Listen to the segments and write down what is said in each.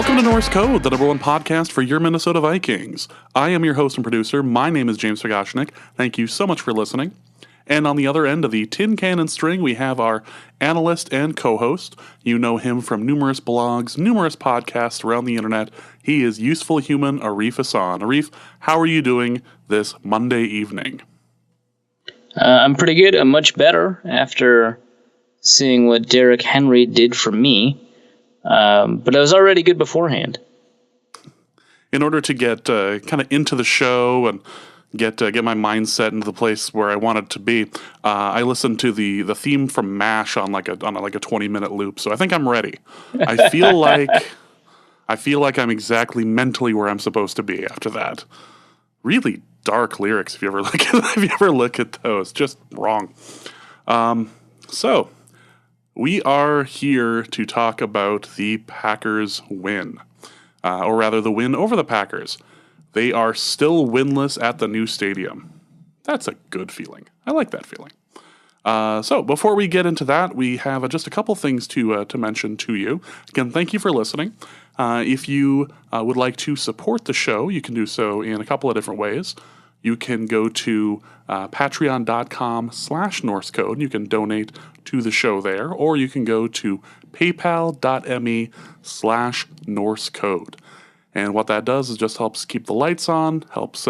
Welcome to Norse Code, the #1 podcast for your Minnesota Vikings. I am your host and producer. My name is James Fagashnik. Thank you so much for listening. And on the other end of the tin cannon string, we have our analyst and co-host. You know him from numerous blogs, numerous podcasts around the internet. He is useful human Arif Hassan. Arif, how are you doing this Monday evening? I'm pretty good. I'm much better after seeing what Derrick Henry did for me. But I was already good beforehand. In order to get kind of into the show and get my mindset into the place where I want it to be, I listened to the theme from MASH on like a 20-minute loop. So I think I'm ready. I feel like I'm exactly mentally where I'm supposed to be after that. Really dark lyrics if you ever look at those. Just wrong. So we are here to talk about the Packers win, or rather the win over the Packers. They are still winless at the new stadium. That's a good feeling. I like that feeling. So before we get into that, we have just a couple things to mention to you. Again, thank you for listening. If you would like to support the show, you can do so in a couple of different ways. You can go to patreon.com/NorseCode. You can donate to the show there, or you can go to paypal.me/NorseCode. And what that does is just helps keep the lights on, helps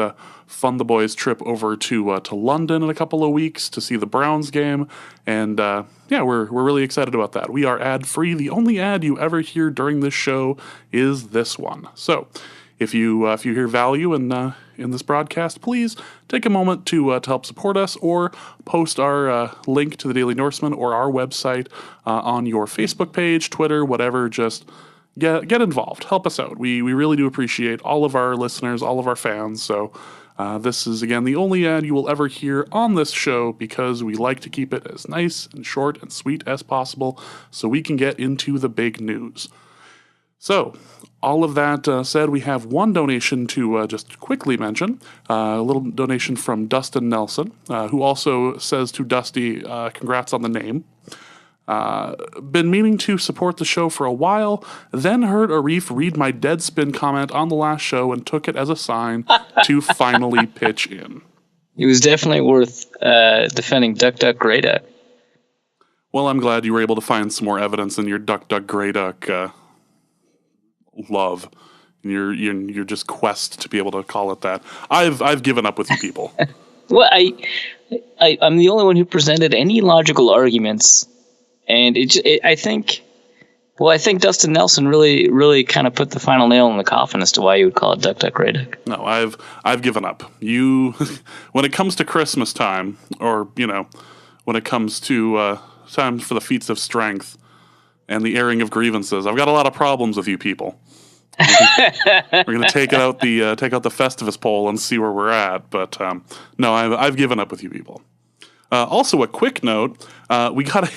fund the boys' trip over to London in a couple of weeks to see the Browns game. And we're really excited about that. We are ad-free. The only ad you ever hear during this show is this one. So if you hear value in this broadcast, please take a moment to help support us, or post our link to the Daily Norseman or our website on your Facebook page, Twitter, whatever. Just get involved. Help us out. We really do appreciate all of our listeners, all of our fans. So this is, again, the only ad you will ever hear on this show, because we like to keep it as nice and short and sweet as possible so we can get into the big news. So, all of that said, we have one donation to just quickly mention, a little donation from Dustin Nelson, who also says to Dusty, congrats on the name. Been meaning to support the show for a while, then heard Arif read my Deadspin comment on the last show and took it as a sign to finally pitch in. It was definitely worth defending Duck Duck Grey Duck. Well, I'm glad you were able to find some more evidence in your Duck Duck Grey Duck love, and your just quest to be able to call it that. I've given up with you people. Well, I'm the only one who presented any logical arguments, and I think Dustin Nelson really kind of put the final nail in the coffin as to why you would call it Duck Duck Grey Duck. No, I've given up. You, when it comes to Christmas time, or when it comes to time for the feats of strength and the airing of grievances, I've got a lot of problems with you people. We're gonna take out the Festivus poll and see where we're at. But no, I've given up with you people. Also, a quick note: we got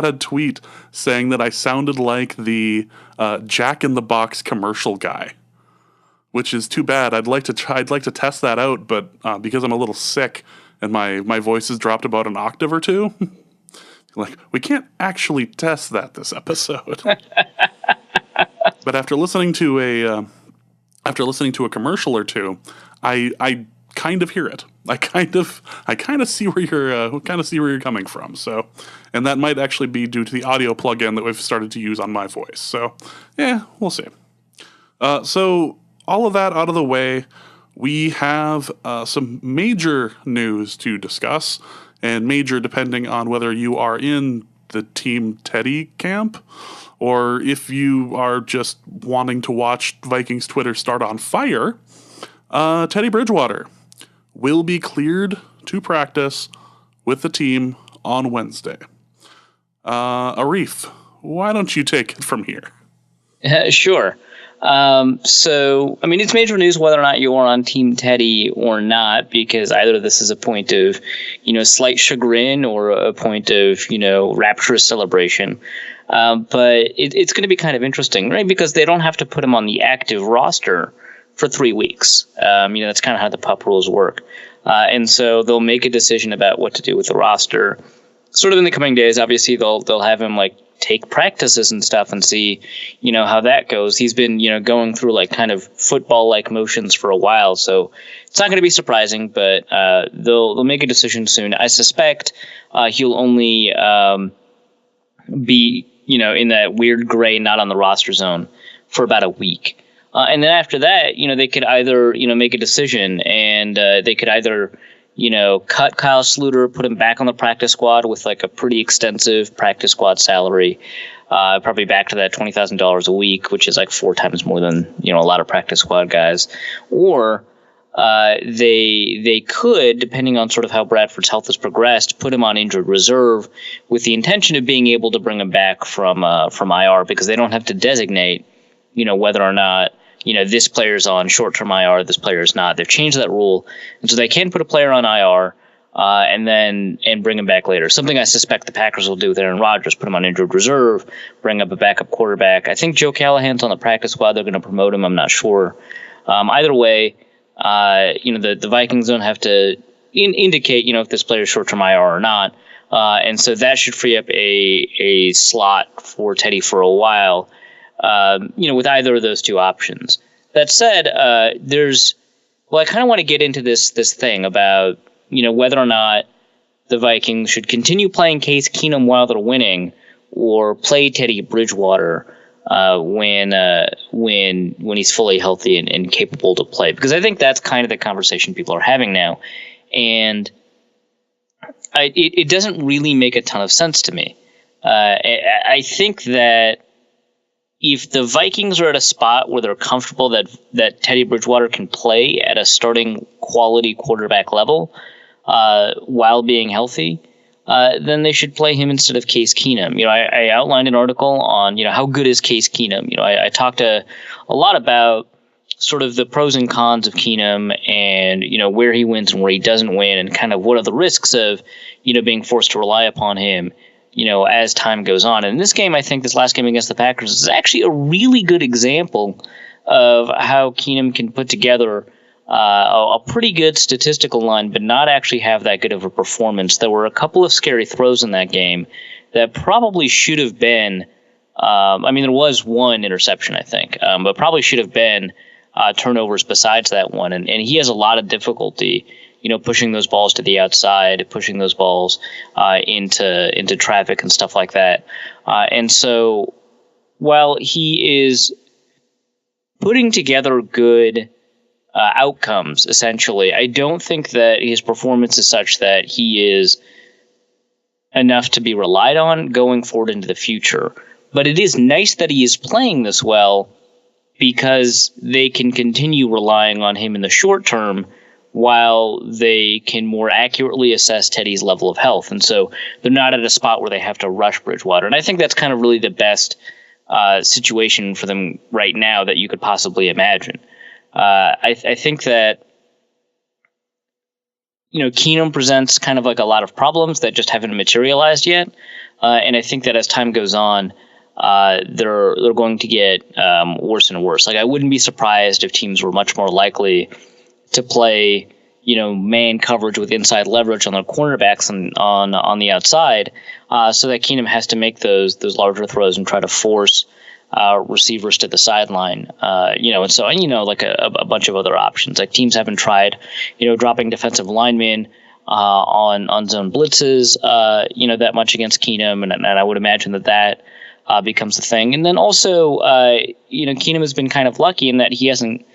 a tweet saying that I sounded like the Jack in the Box commercial guy, which is too bad. I'd like to test that out, but because I'm a little sick and my voice has dropped about an octave or two. Like, we can't actually test that this episode. But after listening to a commercial or two, I kind of hear it. I kind of see where you're coming from. So, and that might actually be due to the audio plugin that we've started to use on my voice. So, yeah, we'll see. So all of that out of the way, we have some major news to discuss. And major depending on whether you are in the Team Teddy camp, or if you are just wanting to watch Vikings Twitter start on fire. Teddy Bridgewater will be cleared to practice with the team on Wednesday. Arif, why don't you take it from here? Sure. So, I mean, it's major news whether or not you are on Team Teddy or not, because either this is a point of, slight chagrin or a point of, rapturous celebration. But it's going to be kind of interesting, right? Because they don't have to put him on the active roster for 3 weeks. That's kind of how the PUP rules work. And so they'll make a decision about what to do with the roster sort of in the coming days. Obviously, they'll have him take practices and stuff and see, how that goes. He's been, going through like kind of football-like motions for a while, so it's not going to be surprising, but they'll make a decision soon. I suspect he'll only be, in that weird gray, not on the roster zone for about a week. And then after that, they could either, make a decision, and they could either, cut Kyle Sluter, put him back on the practice squad with like a pretty extensive practice squad salary, probably back to that $20,000 a week, which is like 4 times more than, a lot of practice squad guys. Or they could, depending on sort of how Bradford's health has progressed, put him on injured reserve with the intention of being able to bring him back from IR, because they don't have to designate, whether or not, this player's on short-term IR, this player's not. They've changed that rule, and so they can put a player on IR and bring him back later. Something I suspect the Packers will do with Aaron Rodgers, put him on injured reserve, bring up a backup quarterback. I think Joe Callahan's on the practice squad. They're going to promote him. I'm not sure. Either way, the Vikings don't have to indicate, if this player is short-term IR or not. And so that should free up a slot for Teddy for a while. With either of those two options. That said, I kind of want to get into this thing about, whether or not the Vikings should continue playing Case Keenum while they're winning, or play Teddy Bridgewater when he's fully healthy and capable to play. Because I think that's kind of the conversation people are having now, and it doesn't really make a ton of sense to me. I think that if the Vikings are at a spot where they're comfortable that Teddy Bridgewater can play at a starting quality quarterback level while being healthy, then they should play him instead of Case Keenum. I outlined an article on, how good is Case Keenum. I talked a lot about sort of the pros and cons of Keenum and, where he wins and where he doesn't win, and kind of what are the risks of, being forced to rely upon him, as time goes on. And in this game, I think this last game against the Packers is actually a really good example of how Keenum can put together a pretty good statistical line, but not actually have that good of a performance. There were a couple of scary throws in that game that probably should have been, there was one interception, I think, but probably should have been turnovers besides that one. And he has a lot of difficulty pushing those balls to the outside, pushing those balls into traffic and stuff like that. And so while he is putting together good outcomes, essentially, I don't think that his performance is such that he is enough to be relied on going forward into the future. But it is nice that he is playing this well, because they can continue relying on him in the short term while they can more accurately assess Teddy's level of health. And so they're not at a spot where they have to rush Bridgewater. And I think that's kind of really the best situation for them right now that you could possibly imagine. I think that, Keenum presents kind of like a lot of problems that just haven't materialized yet. And I think that as time goes on, they're going to get worse and worse. Like, I wouldn't be surprised if teams were much more likely to play, man coverage with inside leverage on their cornerbacks on the outside, so that Keenum has to make those larger throws and try to force receivers to the sideline, and so like a bunch of other options. Like, teams haven't tried, dropping defensive linemen on zone blitzes, that much against Keenum, and I would imagine that becomes the thing. And then also, Keenum has been kind of lucky in that he hasn't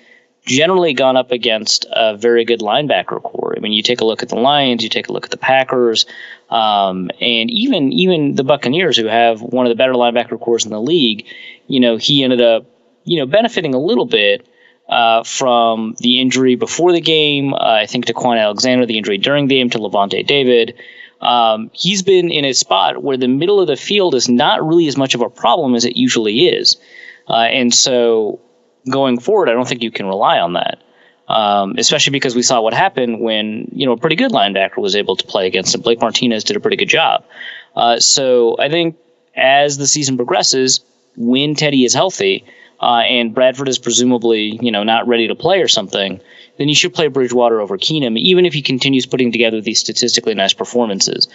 generally gone up against a very good linebacker core. I mean, you take a look at the Lions, you take a look at the Packers, and even the Buccaneers, who have one of the better linebacker cores in the league. He ended up, benefiting a little bit from the injury before the game. I think to Quan Alexander, the injury during the game, to Levante David. He's been in a spot where the middle of the field is not really as much of a problem as it usually is. And so going forward, I don't think you can rely on that, especially because we saw what happened when, a pretty good linebacker was able to play against him. Blake Martinez did a pretty good job. So I think as the season progresses, when Teddy is healthy, and Bradford is presumably, not ready to play or something, then you should play Bridgewater over Keenum, even if he continues putting together these statistically nice performances.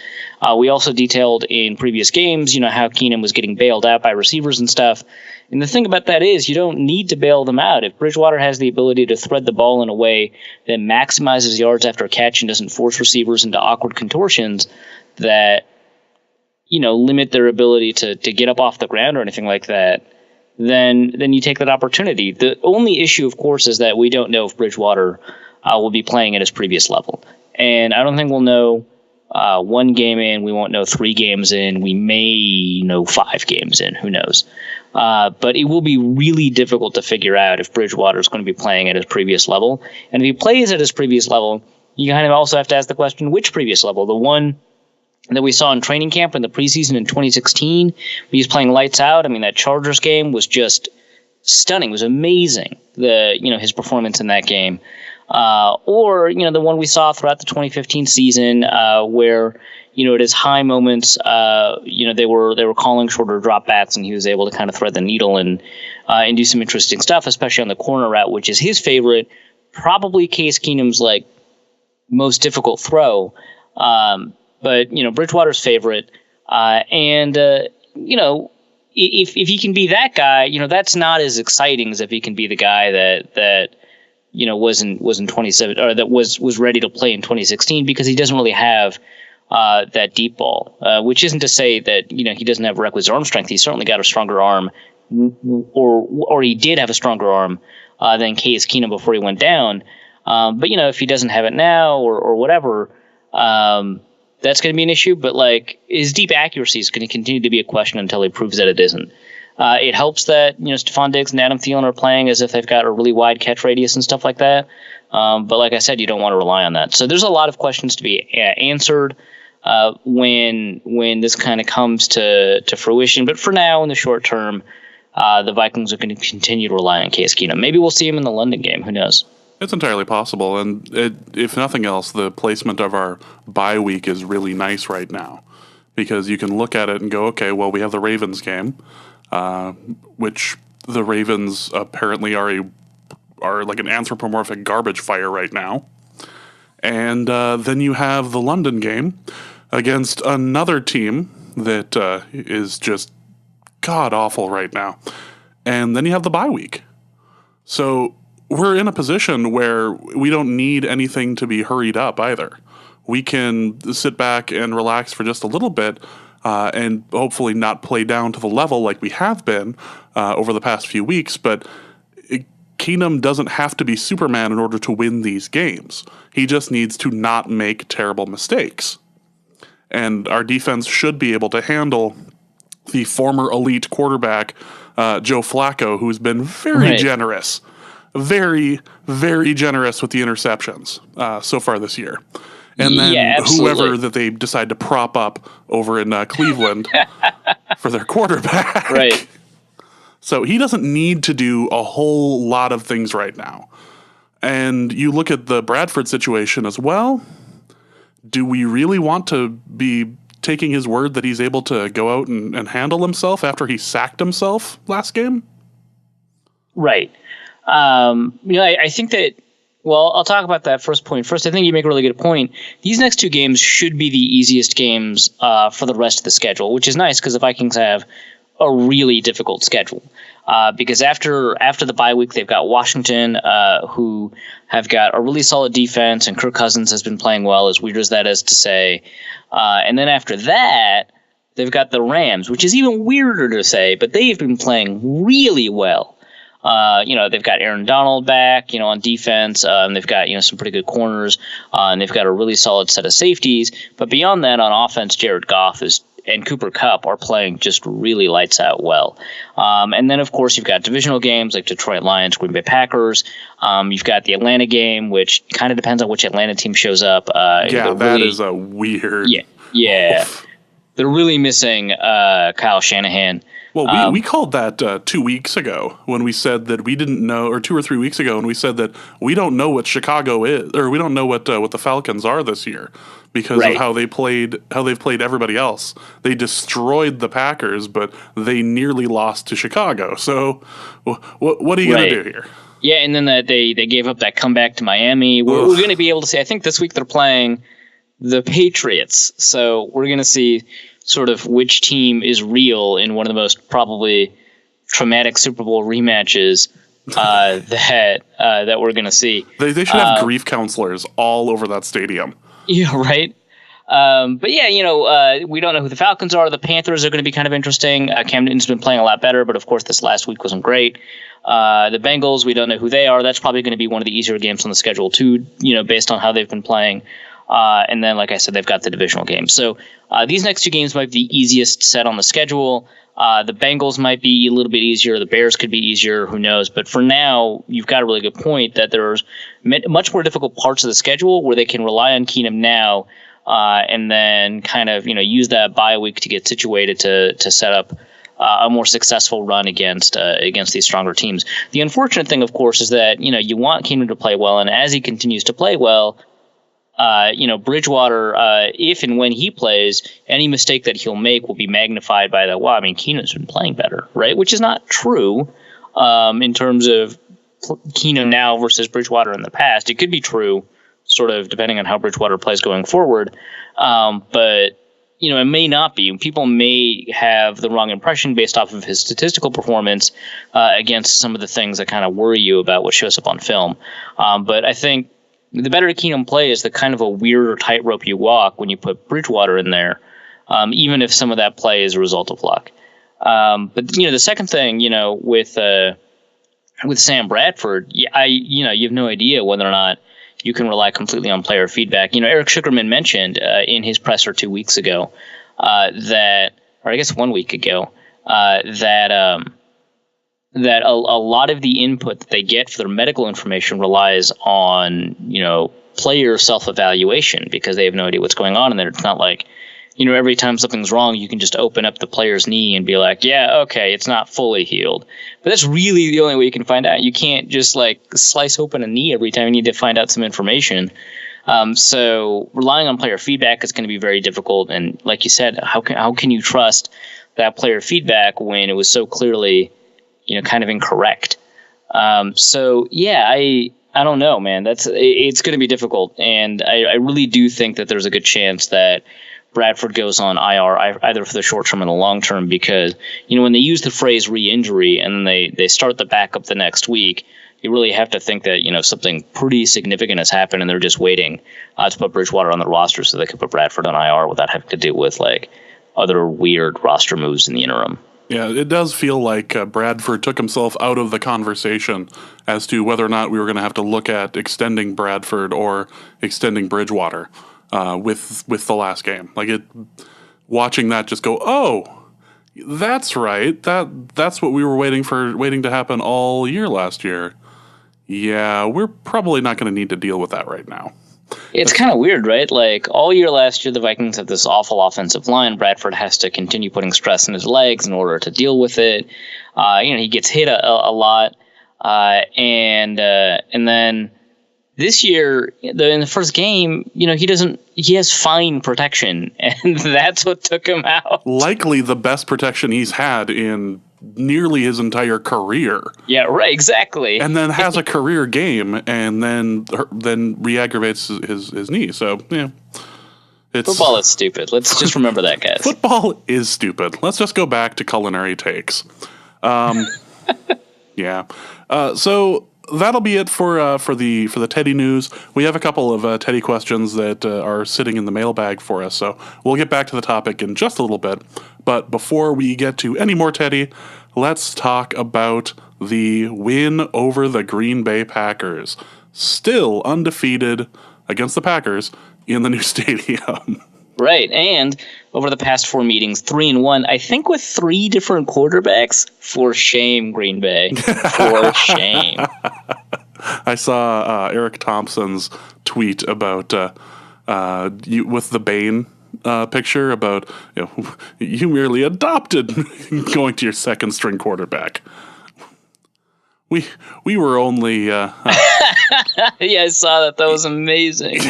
We also detailed in previous games, how Keenum was getting bailed out by receivers and stuff. And the thing about that is you don't need to bail them out. If Bridgewater has the ability to thread the ball in a way that maximizes yards after a catch and doesn't force receivers into awkward contortions that, limit their ability to get up off the ground or anything like that, then you take that opportunity. The only issue, of course, is that we don't know if Bridgewater will be playing at his previous level. And I don't think we'll know 1 game in. We won't know 3 games in. We may know 5 games in. Who knows? But it will be really difficult to figure out if Bridgewater is going to be playing at his previous level. And if he plays at his previous level, you kind of also have to ask the question, which previous level? The one that we saw in training camp in the preseason in 2016, when he was playing lights out. I mean, that Chargers game was just stunning. It was amazing, his performance in that game. Or the one we saw throughout the 2015 season, where, at his high moments, they were calling shorter drop backs, and he was able to kind of thread the needle and do some interesting stuff, especially on the corner route, which is his favorite, probably Case Keenum's most difficult throw. But Bridgewater's favorite, and if he can be that guy, that's not as exciting as if he can be the guy that was in 27 or that was ready to play in 2016, because he doesn't really have that deep ball. Which isn't to say that he doesn't have requisite arm strength. He's certainly got a stronger arm, or he did have a stronger arm than Case Keenum before he went down. But if he doesn't have it now or whatever. That's going to be an issue, but his deep accuracy is going to continue to be a question until he proves that it isn't. It helps that Stephon Diggs and Adam Thielen are playing as if they've got a really wide catch radius and stuff like that. But like I said, you don't want to rely on that. So there's a lot of questions to be answered when this kind of comes to fruition. But for now, in the short term, the Vikings are going to continue to rely on Case Keenum. Maybe we'll see him in the London game. Who knows? It's entirely possible, and if nothing else, the placement of our bye week is really nice right now, because you can look at it and go, okay, well, we have the Ravens game, which the Ravens apparently are like an anthropomorphic garbage fire right now, and then you have the London game against another team that is just god awful right now, and then you have the bye week, so we're in a position where we don't need anything to be hurried up either. We can sit back and relax for just a little bit and hopefully not play down to the level like we have been over the past few weeks. But Keenum doesn't have to be Superman in order to win these games. He just needs to not make terrible mistakes. And our defense should be able to handle the former elite quarterback, Joe Flacco, who's been very generous. Very, very generous with the interceptions so far this year. And then whoever that they decide to prop up over in Cleveland for their quarterback. Right. So he doesn't need to do a whole lot of things right now. And you look at the Bradford situation as well. Do we really want to be taking his word that he's able to go out and handle himself after he sacked himself last game? Right. I think that, well, I'll talk about that first point. First, I think you make a really good point. These next 2 games should be the easiest games for the rest of the schedule, which is nice because the Vikings have a really difficult schedule. Because after the bye week, they've got Washington, who have got a really solid defense, and Kirk Cousins has been playing well, as weird as that is to say. And then after that, they've got the Rams, which is even weirder to say, but they've been playing really well. They've got Aaron Donald back, on defense. And they've got, some pretty good corners. And they've got a really solid set of safeties. But beyond that, on offense, Jared Goff and Cooper Kupp are playing just really lights out well. And then, of course, you've got divisional games like Detroit Lions, Green Bay Packers. You've got the Atlanta game, which kind of depends on which Atlanta team shows up. That is a weird... Yeah. They're really missing Kyle Shanahan. Well, we called that 2 weeks ago when we said that we didn't know, or 2 or 3 weeks ago when we said that we don't know what Chicago is, or we don't know what the Falcons are this year because of how they've played everybody else. They destroyed the Packers, but they nearly lost to Chicago. So, what are you going to do here? Yeah, and then they gave up that comeback to Miami. We're going to be able to see. I think this week they're playing the Patriots, so we're going to see sort of which team is real in one of the most probably traumatic Super Bowl rematches that we're going to see. They should have grief counselors all over that stadium. Yeah, right. But yeah, we don't know who the Falcons are. The Panthers are going to be kind of interesting. Cam Newton's been playing a lot better, but of course this last week wasn't great. The Bengals, we don't know who they are. That's probably going to be one of the easier games on the schedule too, based on how they've been playing. And then, like I said, they've got the divisional games. So these next two games might be the easiest set on the schedule. The Bengals might be a little bit easier. The Bears could be easier. Who knows? But for now, you've got a really good point that there's much more difficult parts of the schedule where they can rely on Keenum now and then kind of use that bye week to get situated to set up a more successful run against these stronger teams. The unfortunate thing, of course, is that you want Keenum to play well, and as he continues to play well, Bridgewater, if and when he plays, any mistake that he'll make will be magnified by that. Well, I mean, Keenum's been playing better, right? Which is not true in terms of Keenum now versus Bridgewater in the past. It could be true, sort of, depending on how Bridgewater plays going forward. But it may not be. People may have the wrong impression based off of his statistical performance against some of the things that kind of worry you about what shows up on film. But I think the better Keenum plays, the kind of a weirder tightrope you walk when you put Bridgewater in there, even if some of that play is a result of luck. But the second thing, with Sam Bradford, you have no idea whether or not you can rely completely on player feedback. Eric Sugarman mentioned in his presser 2 weeks ago or I guess 1 week ago, that a lot of the input that they get for their medical information relies on, player self-evaluation because they have no idea what's going on. And it's not like, every time something's wrong, you can just open up the player's knee and be like, yeah, okay, it's not fully healed. But that's really the only way you can find out. You can't just slice open a knee every time you need to find out some information. So relying on player feedback is going to be very difficult. And like you said, how can you trust that player feedback when it was so clearly kind of incorrect. So yeah, I don't know, man. It's going to be difficult, and I really do think that there's a good chance that Bradford goes on IR either for the short term and the long term because when they use the phrase re-injury and then they start the backup the next week, you really have to think that something pretty significant has happened, and they're just waiting to put Bridgewater on the roster so they can put Bradford on IR without having to deal with other weird roster moves in the interim. Yeah, it does feel like Bradford took himself out of the conversation as to whether or not we were going to have to look at extending Bradford or extending Bridgewater with the last game. Watching that just go, oh, that's right. That's what we were waiting to happen all year last year. Yeah, we're probably not going to need to deal with that right now. It's kind of weird, right? All year last year, the Vikings have this awful offensive line. Bradford has to continue putting stress in his legs in order to deal with it. He gets hit a lot. And then this year, in the first game, he has fine protection, and that's what took him out. Likely the best protection he's had in nearly his entire career. Yeah, right, exactly. And then has a career game and then re-aggravates his knee. So, yeah. Football is stupid. Let's just remember that, guys. Football is stupid. Let's just go back to culinary takes. Yeah. So that'll be it for the Teddy news. We have a couple of Teddy questions that are sitting in the mailbag for us, so we'll get back to the topic in just a little bit. But before we get to any more Teddy, let's talk about the win over the Green Bay Packers. Still undefeated against the Packers in the new stadium. Right, and over the past 4 meetings, 3-1, I think with 3 different quarterbacks. For shame, Green Bay. For shame. I saw Eric Thompson's tweet about with the Bane picture about you merely adopted going to your second string quarterback. We were only yeah, I saw that. That was amazing.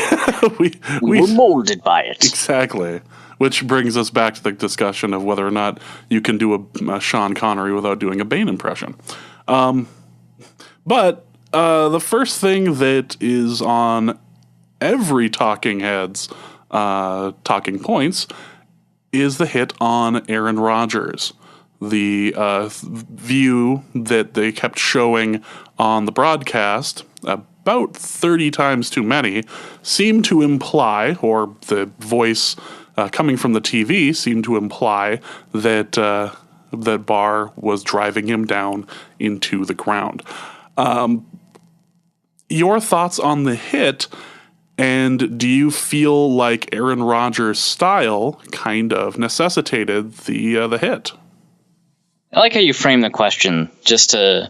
we were molded by it. Exactly. Which brings us back to the discussion of whether or not you can do a Sean Connery without doing a Bane impression. But the first thing that is on every talking head's talking points is the hit on Aaron Rodgers. The view that they kept showing on the broadcast, about 30 times too many, seemed to imply, or the voice coming from the TV seemed to imply that that Barr was driving him down into the ground. Your thoughts on the hit, and do you feel like Aaron Rodgers' style kind of necessitated the hit? I like how you frame the question just to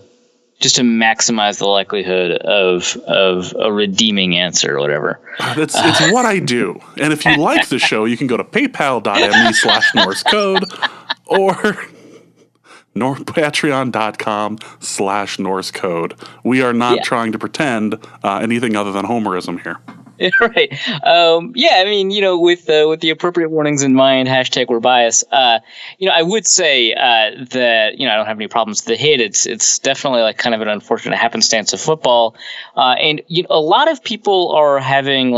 maximize the likelihood of a redeeming answer or whatever. It's what I do. And if you like the show, you can go to paypal.me/NorseCode or patreon.com/NorseCode. We are not trying to pretend anything other than Homerism here. Right. I mean, with the appropriate warnings in mind, hashtag we're biased. I would say that I don't have any problems with the hit. It's definitely like kind of an unfortunate happenstance of football, and a lot of people are having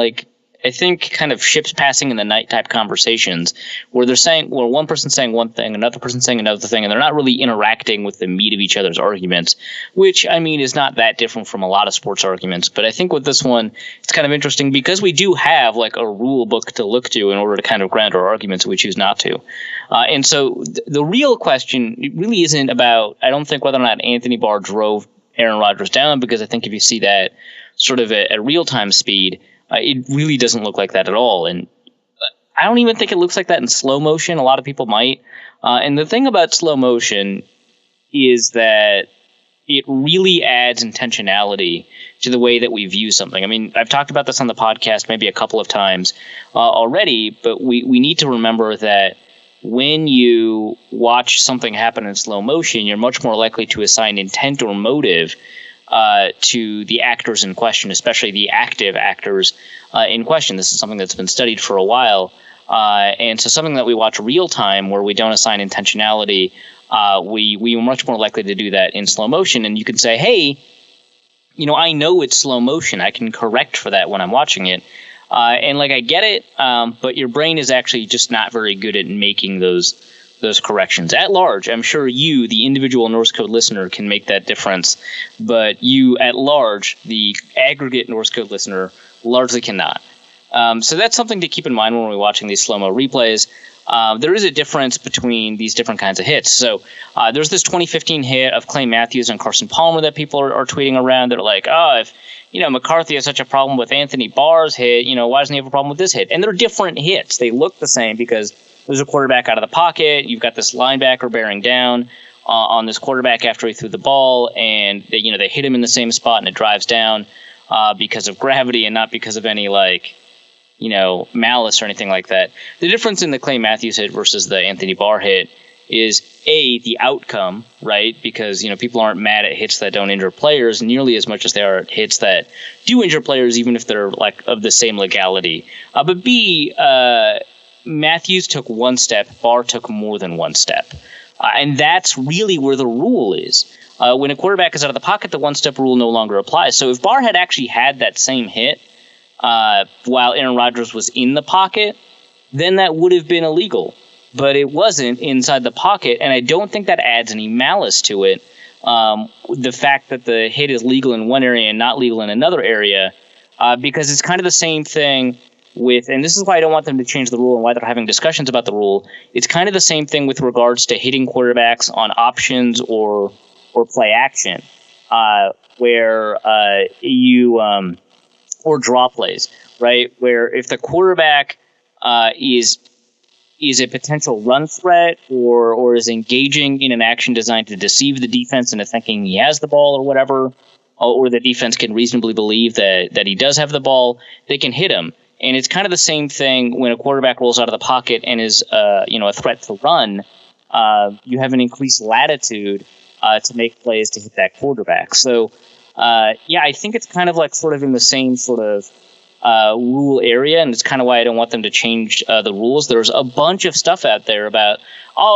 I think kind of ships passing in the night type conversations where they're saying, well, one person's saying one thing, another person's saying another thing, and they're not really interacting with the meat of each other's arguments, which, I mean, is not that different from a lot of sports arguments. But I think with this one, it's kind of interesting because we do have a rule book to look to in order to kind of ground our arguments, we choose not to. And so the real question really isn't about, I don't think, whether or not Anthony Barr drove Aaron Rodgers down, because I think if you see that sort of at real-time speed, it really doesn't look like that at all. And I don't even think it looks like that in slow motion. A lot of people might. And the thing about slow motion is that it really adds intentionality to the way that we view something. I mean, I've talked about this on the podcast maybe a couple of times already, but we need to remember that when you watch something happen in slow motion, you're much more likely to assign intent or motive to the actors in question, especially the active actors in question. This is something that's been studied for a while. And so something that we watch real time where we don't assign intentionality, we are much more likely to do that in slow motion. And you can say, hey, I know it's slow motion. I can correct for that when I'm watching it. And I get it, but your brain is actually just not very good at making those corrections. At large, I'm sure you, the individual Norse Code listener, can make that difference, but you, at large, the aggregate Norse Code listener, largely cannot. So that's something to keep in mind when we're watching these slow-mo replays. There is a difference between these different kinds of hits. So there's this 2015 hit of Clay Matthews and Carson Palmer that people are tweeting around. They're like, if McCarthy has such a problem with Anthony Barr's hit, why doesn't he have a problem with this hit? And they're different hits. They look the same because there's a quarterback out of the pocket. You've got this linebacker bearing down on this quarterback after he threw the ball, and they hit him in the same spot, and it drives down because of gravity and not because of any malice or anything like that. The difference in the Clay Matthews hit versus the Anthony Barr hit is the outcome, right? Because people aren't mad at hits that don't injure players nearly as much as they are at hits that do injure players, even if they're of the same legality. But B, Matthews took one step, Barr took more than one step. And that's really where the rule is. When a quarterback is out of the pocket, the one-step rule no longer applies. So if Barr had actually had that same hit while Aaron Rodgers was in the pocket, then that would have been illegal. But it wasn't inside the pocket, and I don't think that adds any malice to it. The fact that the hit is legal in one area and not legal in another area, because it's kind of the same thing with, and this is why I don't want them to change the rule and why they're having discussions about the rule. It's kind of the same thing with regards to hitting quarterbacks on options or play action, where you or draw plays, right? Where if the quarterback is a potential run threat or is engaging in an action designed to deceive the defense into thinking he has the ball or whatever, or the defense can reasonably believe that he does have the ball, they can hit him. And it's kind of the same thing when a quarterback rolls out of the pocket and is, a threat to run. You have an increased latitude to make plays to hit that quarterback. So, I think it's kind of like sort of in the same sort of rule area, and it's kind of why I don't want them to change the rules. There's a bunch of stuff out there about,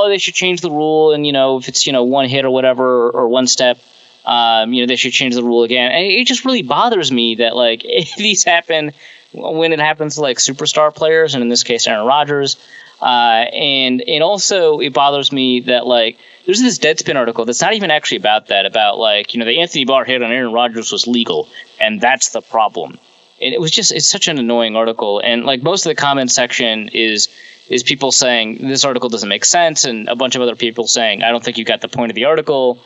they should change the rule, and if it's one hit or whatever or one step, they should change the rule again. And it just really bothers me that like these happen when it happens to like superstar players, and in this case Aaron Rodgers. And also it bothers me that like there's this Deadspin article that's not even actually about that, about like the Anthony Barr hit on Aaron Rodgers was legal, and that's the problem. And it's such an annoying article. And like most of the comment section is people saying this article doesn't make sense, and a bunch of other people saying, I don't think you got the point of the article,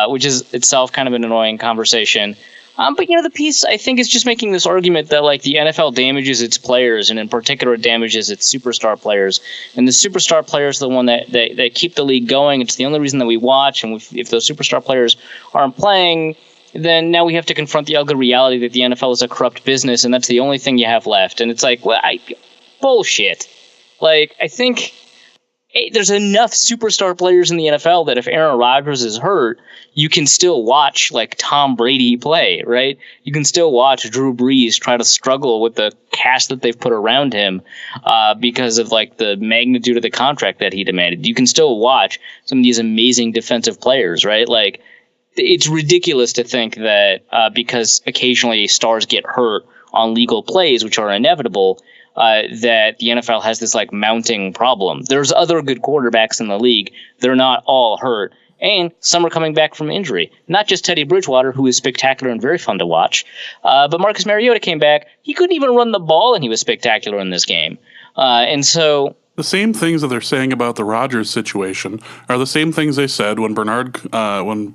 which is itself kind of an annoying conversation. But the piece I think is just making this argument that like the NFL damages its players, and in particular damages its superstar players. And the superstar players are the one that keep the league going. It's the only reason that we watch. And if those superstar players aren't playing, then now we have to confront the ugly reality that the NFL is a corrupt business, and that's the only thing you have left. And it's like, bullshit. Like, I think there's enough superstar players in the NFL that if Aaron Rodgers is hurt, you can still watch like Tom Brady play, right? You can still watch Drew Brees try to struggle with the cast that they've put around him because of like the magnitude of the contract that he demanded. You can still watch some of these amazing defensive players, right? Like, it's ridiculous to think that because occasionally stars get hurt on legal plays, which are inevitable, that the NFL has this like mounting problem. There's other good quarterbacks in the league. They're not all hurt. And some are coming back from injury. Not just Teddy Bridgewater, who is spectacular and very fun to watch, but Marcus Mariota came back. He couldn't even run the ball, and he was spectacular in this game. And so the same things that they're saying about the Rodgers situation are the same things they said when Bernard Pollard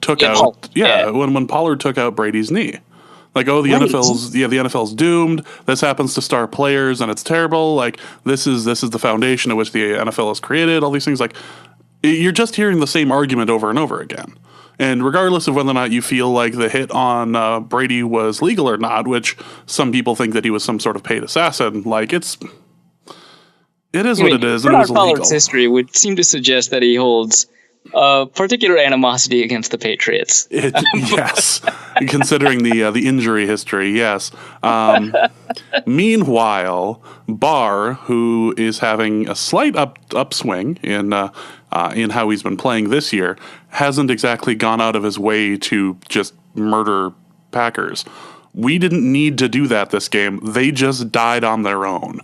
took out when Pollard took out Brady's knee. Like, the NFL's doomed. This happens to star players, and it's terrible. Like, this is the foundation of which the NFL has created. All these things, like, you're just hearing the same argument over and over again. And regardless of whether or not you feel like the hit on Brady was legal or not, which some people think that he was some sort of paid assassin, like, it is what it is. And it was illegal. Pollard's history would seem to suggest that he holds particular animosity against the Patriots. Yes, considering the injury history, yes. Meanwhile, Barr, who is having a slight upswing in how he's been playing this year, hasn't exactly gone out of his way to just murder Packers. We didn't need to do that this game. They just died on their own.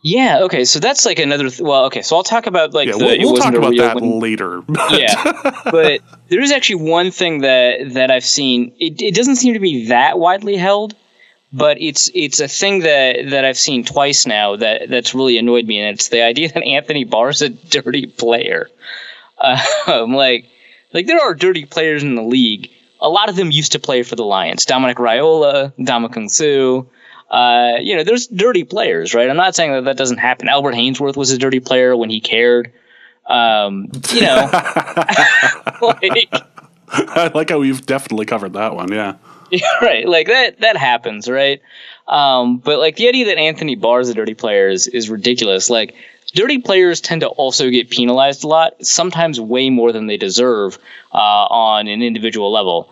Yeah, okay, so that's like another... so I'll talk about like we'll talk about that later. But there is actually one thing that I've seen. It doesn't seem to be that widely held, but it's a thing that I've seen twice now that's really annoyed me, and it's the idea that Anthony Barr is a dirty player. Like there are dirty players in the league. A lot of them used to play for the Lions. Dominic Raiola, Ndamukong Suh. There's dirty players, right? I'm not saying that doesn't happen. Albert Hainsworth was a dirty player when he cared. I like how we've definitely covered that one. Yeah. Right. Like that happens, right? But like the idea that Anthony Barr is a dirty player is ridiculous. Like, dirty players tend to also get penalized a lot, sometimes way more than they deserve on an individual level.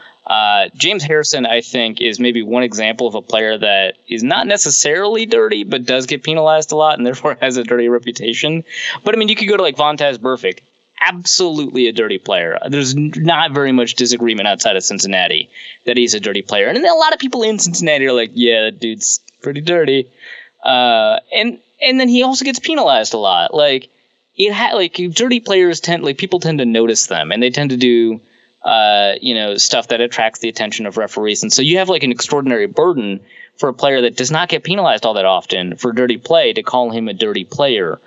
James Harrison, I think, is maybe one example of a player that is not necessarily dirty, but does get penalized a lot and therefore has a dirty reputation. But I mean, you could go to like Vontaze Burfict, absolutely a dirty player. There's not very much disagreement outside of Cincinnati that he's a dirty player. And then a lot of people in Cincinnati are like, yeah, that dude's pretty dirty. And then he also gets penalized a lot. Like, dirty players people tend to notice them, and they tend to do stuff that attracts the attention of referees. And so you have like an extraordinary burden for a player that does not get penalized all that often for dirty play to call him a dirty player.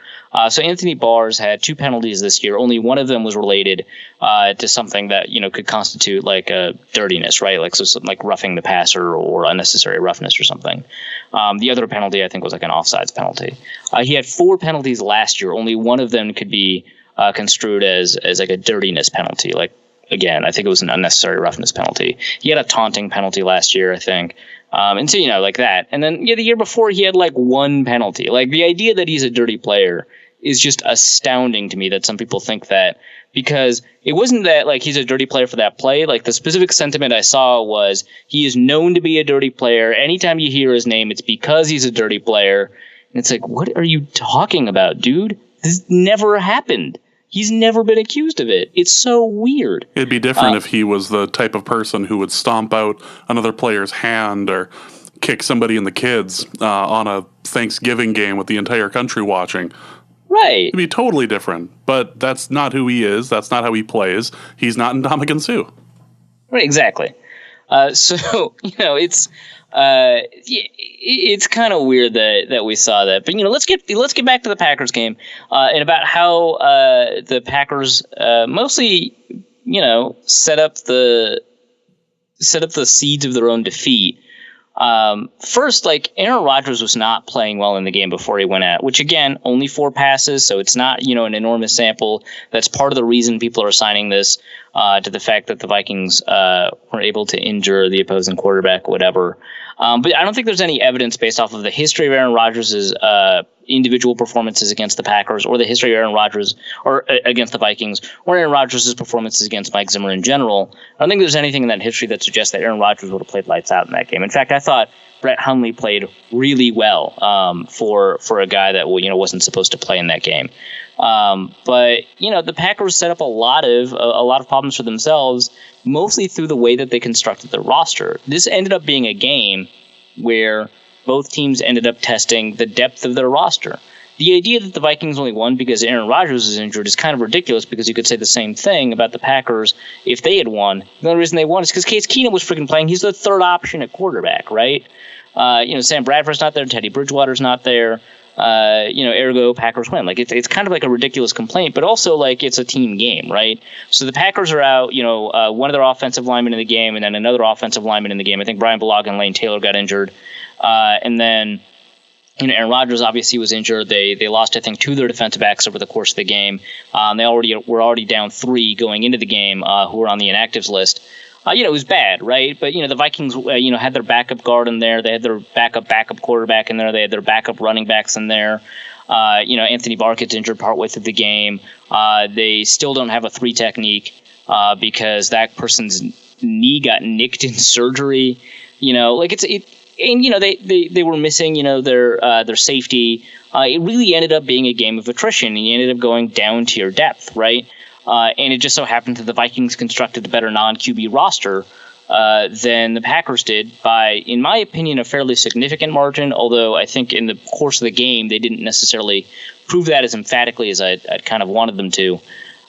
So Anthony Barr's had 2 penalties this year. Only one of them was related to something that, could constitute like a dirtiness, right? Like, so something like roughing the passer or unnecessary roughness or something. The other penalty, I think, was like an offsides penalty. He had 4 penalties last year. Only one of them could be construed as like a dirtiness penalty. Like, again, I think it was an unnecessary roughness penalty. He had a taunting penalty last year, I think. And so, like that. And then the year before he had like one penalty. Like the idea that he's a dirty player is just astounding to me that some people think that, because it wasn't that like he's a dirty player for that play. Like the specific sentiment I saw was he is known to be a dirty player. Anytime you hear his name, it's because he's a dirty player. And it's like, what are you talking about, dude? This never happened. He's never been accused of it. It's so weird. It'd be different if he was the type of person who would stomp out another player's hand or kick somebody in the kids on a Thanksgiving game with the entire country watching. Right. It'd be totally different. But that's not who he is. That's not how he plays. He's not Ndamukong Suh. Right, exactly. So, it's kind of weird that we saw that. But, let's get back to the Packers game and about how the Packers mostly, set up the seeds of their own defeat. First, like Aaron Rodgers was not playing well in the game before he went out, which again, only 4 passes. So it's not, an enormous sample. That's part of the reason people are assigning this to the fact that the Vikings were able to injure the opposing quarterback, whatever. But I don't think there's any evidence based off of the history of Aaron Rodgers' individual performances against the Packers, or the history of Aaron Rodgers or against the Vikings, or Aaron Rodgers' performances against Mike Zimmer in general. I don't think there's anything in that history that suggests that Aaron Rodgers would have played lights out in that game. In fact, I thought Brett Hundley played really well for a guy that wasn't supposed to play in that game. But the Packers set up a lot of problems for themselves, mostly through the way that they constructed their roster. This ended up being a game where both teams ended up testing the depth of their roster. The idea that the Vikings only won because Aaron Rodgers is injured is kind of ridiculous, because you could say the same thing about the Packers if they had won. The only reason they won is because Case Keenum was freaking playing. He's the third option at quarterback, right? Sam Bradford's not there. Teddy Bridgewater's not there. Ergo Packers win. Like it's kind of like a ridiculous complaint, but also like it's a team game, right? So the Packers are out, one of their offensive linemen in the game, and then another offensive lineman in the game. I think Brian Bulaga and Lane Taylor got injured. And then, Aaron Rodgers obviously was injured. They lost, I think, 2 of their defensive backs over the course of the game. They were already down 3 going into the game, who were on the inactives list. It was bad, right? But, the Vikings, had their backup guard in there. They had their backup quarterback in there. They had their backup running backs in there. Anthony Barr gets injured partway through the game. They still don't have a 3 technique because that person's knee got nicked in surgery. They were missing, their safety. It really ended up being a game of attrition, and you ended up going down to your depth, right? And it just so happened that the Vikings constructed a better non-QB roster than the Packers did by, in my opinion, a fairly significant margin, although I think in the course of the game they didn't necessarily prove that as emphatically as I'd kind of wanted them to.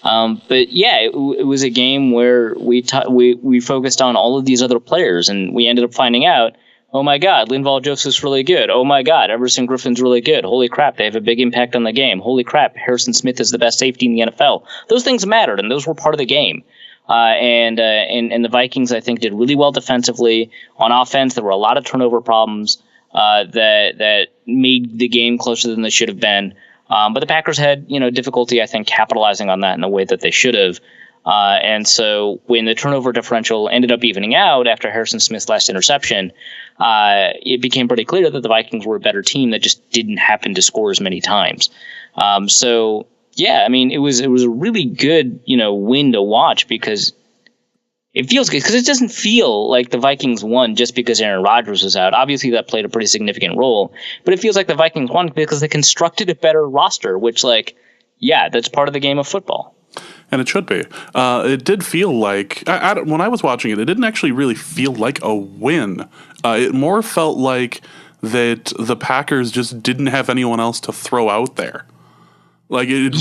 But yeah, it was a game where we focused on all of these other players, and we ended up finding out, oh my God, Linval Joseph's really good. Oh my God, Everson Griffin's really good. Holy crap, they have a big impact on the game. Holy crap, Harrison Smith is the best safety in the NFL. Those things mattered, and those were part of the game. And the Vikings, I think, did really well defensively. On offense, there were a lot of turnover problems that made the game closer than they should have been. But the Packers had difficulty, I think, capitalizing on that in the way that they should have. And so when the turnover differential ended up evening out after Harrison Smith's last interception, it became pretty clear that the Vikings were a better team that just didn't happen to score as many times. So yeah, I mean, it was a really good, win to watch, because it feels good, because it doesn't feel like the Vikings won just because Aaron Rodgers was out. Obviously that played a pretty significant role, but it feels like the Vikings won because they constructed a better roster, which that's part of the game of football. And it should be. It did feel like, when I was watching it, it didn't actually really feel like a win. It more felt like that the Packers just didn't have anyone else to throw out there. Like it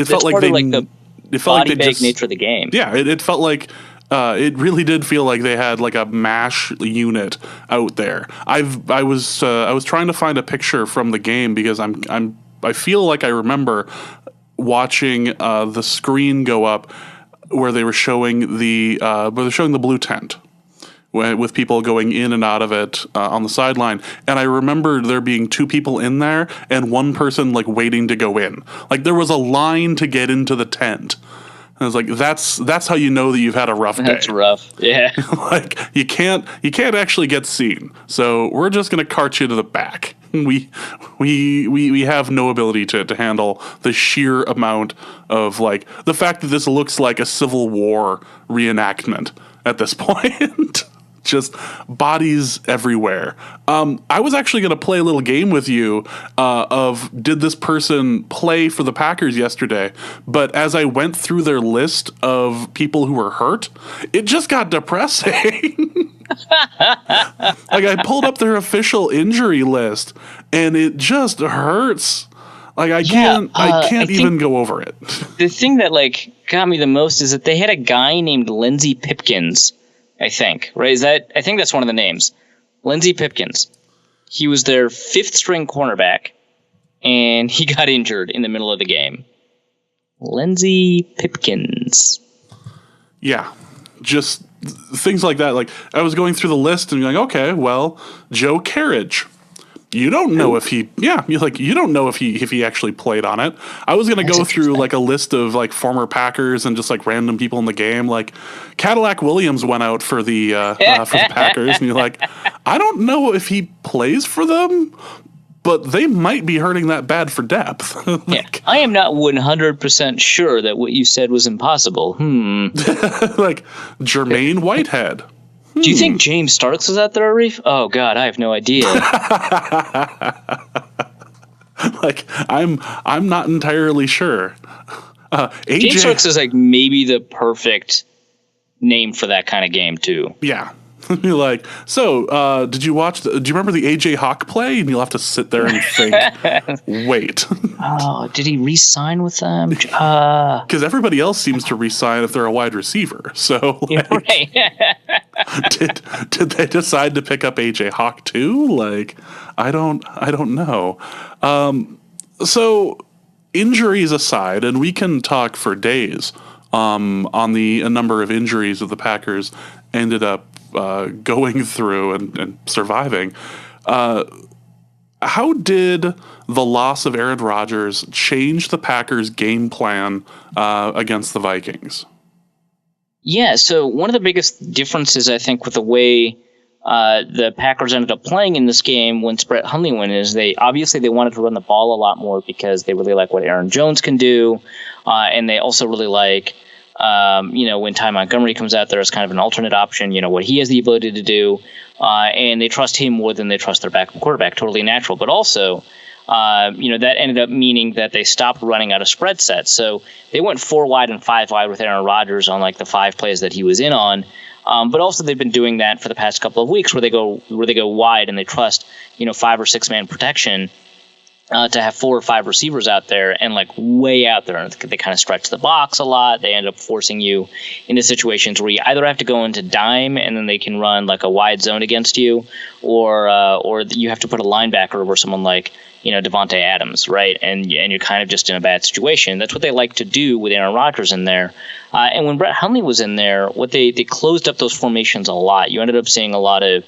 felt like the body bag nature of the game. Yeah, it felt like it really did feel like they had like a MASH unit out there. I was trying to find a picture from the game, because I feel like I remember watching the screen go up where they were showing the blue tent with people going in and out of it on the sideline, and I remember there being 2 people in there and one person waiting to go in. Like there was a line to get into the tent, I was like, that's how you know that you've had a rough day. That's rough. Yeah. Like you can't actually get seen. So we're just gonna cart you to the back. We have no ability to handle the sheer amount of like the fact that this looks like a Civil War reenactment at this point. Just bodies everywhere. I was actually going to play a little game with you of did this person play for the Packers yesterday? But as I went through their list of people who were hurt, it just got depressing. Like I pulled up their official injury list, and it just hurts. Like I can't even go over it. The thing that like got me the most is that they had a guy named Lindsey Pipkins. I think, right? I think that's one of the names. Lindsey Pipkins. He was their 5th string cornerback, and he got injured in the middle of the game. Lindsey Pipkins. Yeah, just things like that. Like I was going through the list and you're like, okay, well, Joe Carriage. You don't know if he, you don't know if he actually played on it. I was going to go through like a list of like former Packers and just like random people in the game. Like Cadillac Williams went out for the Packers, and you're like, I don't know if he plays for them, but they might be hurting that bad for depth. Like, I am not 100% sure that what you said was impossible. Like Jermaine Whitehead. Do you think James Starks was out there, Arif? Oh God, I have no idea. Like I'm not entirely sure. James Starks is like maybe the perfect name for that kind of game too. Yeah. Like, so, do you remember the AJ Hawk play? And you'll have to sit there and think, wait. Oh, did he re-sign with them? Because everybody else seems to re-sign if they're a wide receiver. So, like, right. did they decide to pick up AJ Hawk too? Like, I don't know. So, injuries aside, and we can talk for days on the number of injuries that the Packers ended up going through and surviving. How did the loss of Aaron Rodgers change the Packers' game plan against the Vikings? Yeah, so one of the biggest differences, I think, with the way the Packers ended up playing in this game when Brett Hundley went is they wanted to run the ball a lot more because they really like what Aaron Jones can do, and they also really like when Ty Montgomery comes out there as kind of an alternate option, what he has the ability to do, and they trust him more than they trust their backup quarterback. Totally natural, but also, that ended up meaning that they stopped running out of spread sets. So they went 4 wide and 5 wide with Aaron Rodgers on like the 5 plays that he was in on. But also they've been doing that for the past couple of weeks where they go wide and they trust 5 or 6 man protection. To have 4 or 5 receivers out there and like way out there. They kind of stretch the box a lot. They end up forcing you into situations where you either have to go into dime and then they can run like a wide zone against you, or you have to put a linebacker over someone like Devontae Adams, right? And you're kind of just in a bad situation. That's what they like to do with Aaron Rodgers in there. And when Brett Hundley was in there, they closed up those formations a lot. You ended up seeing a lot of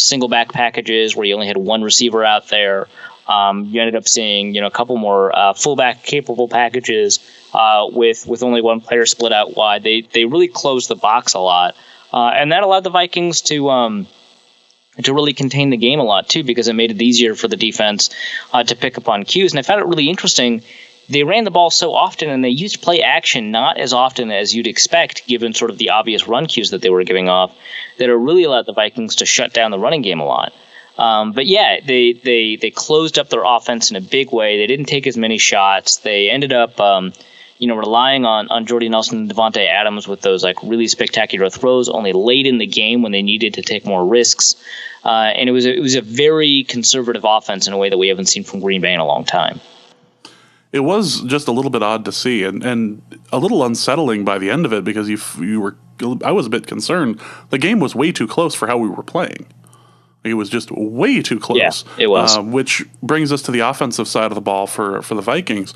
single back packages where you only had 1 receiver out there. You ended up seeing, a couple more fullback capable packages with only 1 player split out wide. They really closed the box a lot, and that allowed the Vikings to really contain the game a lot too, because it made it easier for the defense to pick up on cues. And I found it really interesting. They ran the ball so often, and they used play action not as often as you'd expect, given sort of the obvious run cues that they were giving off, that it really allowed the Vikings to shut down the running game a lot. But yeah, they closed up their offense in a big way. They didn't take as many shots. They ended up, relying on Jordy Nelson and Devontae Adams with those like really spectacular throws only late in the game when they needed to take more risks. And it was a very conservative offense in a way that we haven't seen from Green Bay in a long time. It was just a little bit odd to see and a little unsettling by the end of it because I was a bit concerned. The game was way too close for how we were playing. It was just way too close. Yeah, it was. Which brings us to the offensive side of the ball for the Vikings.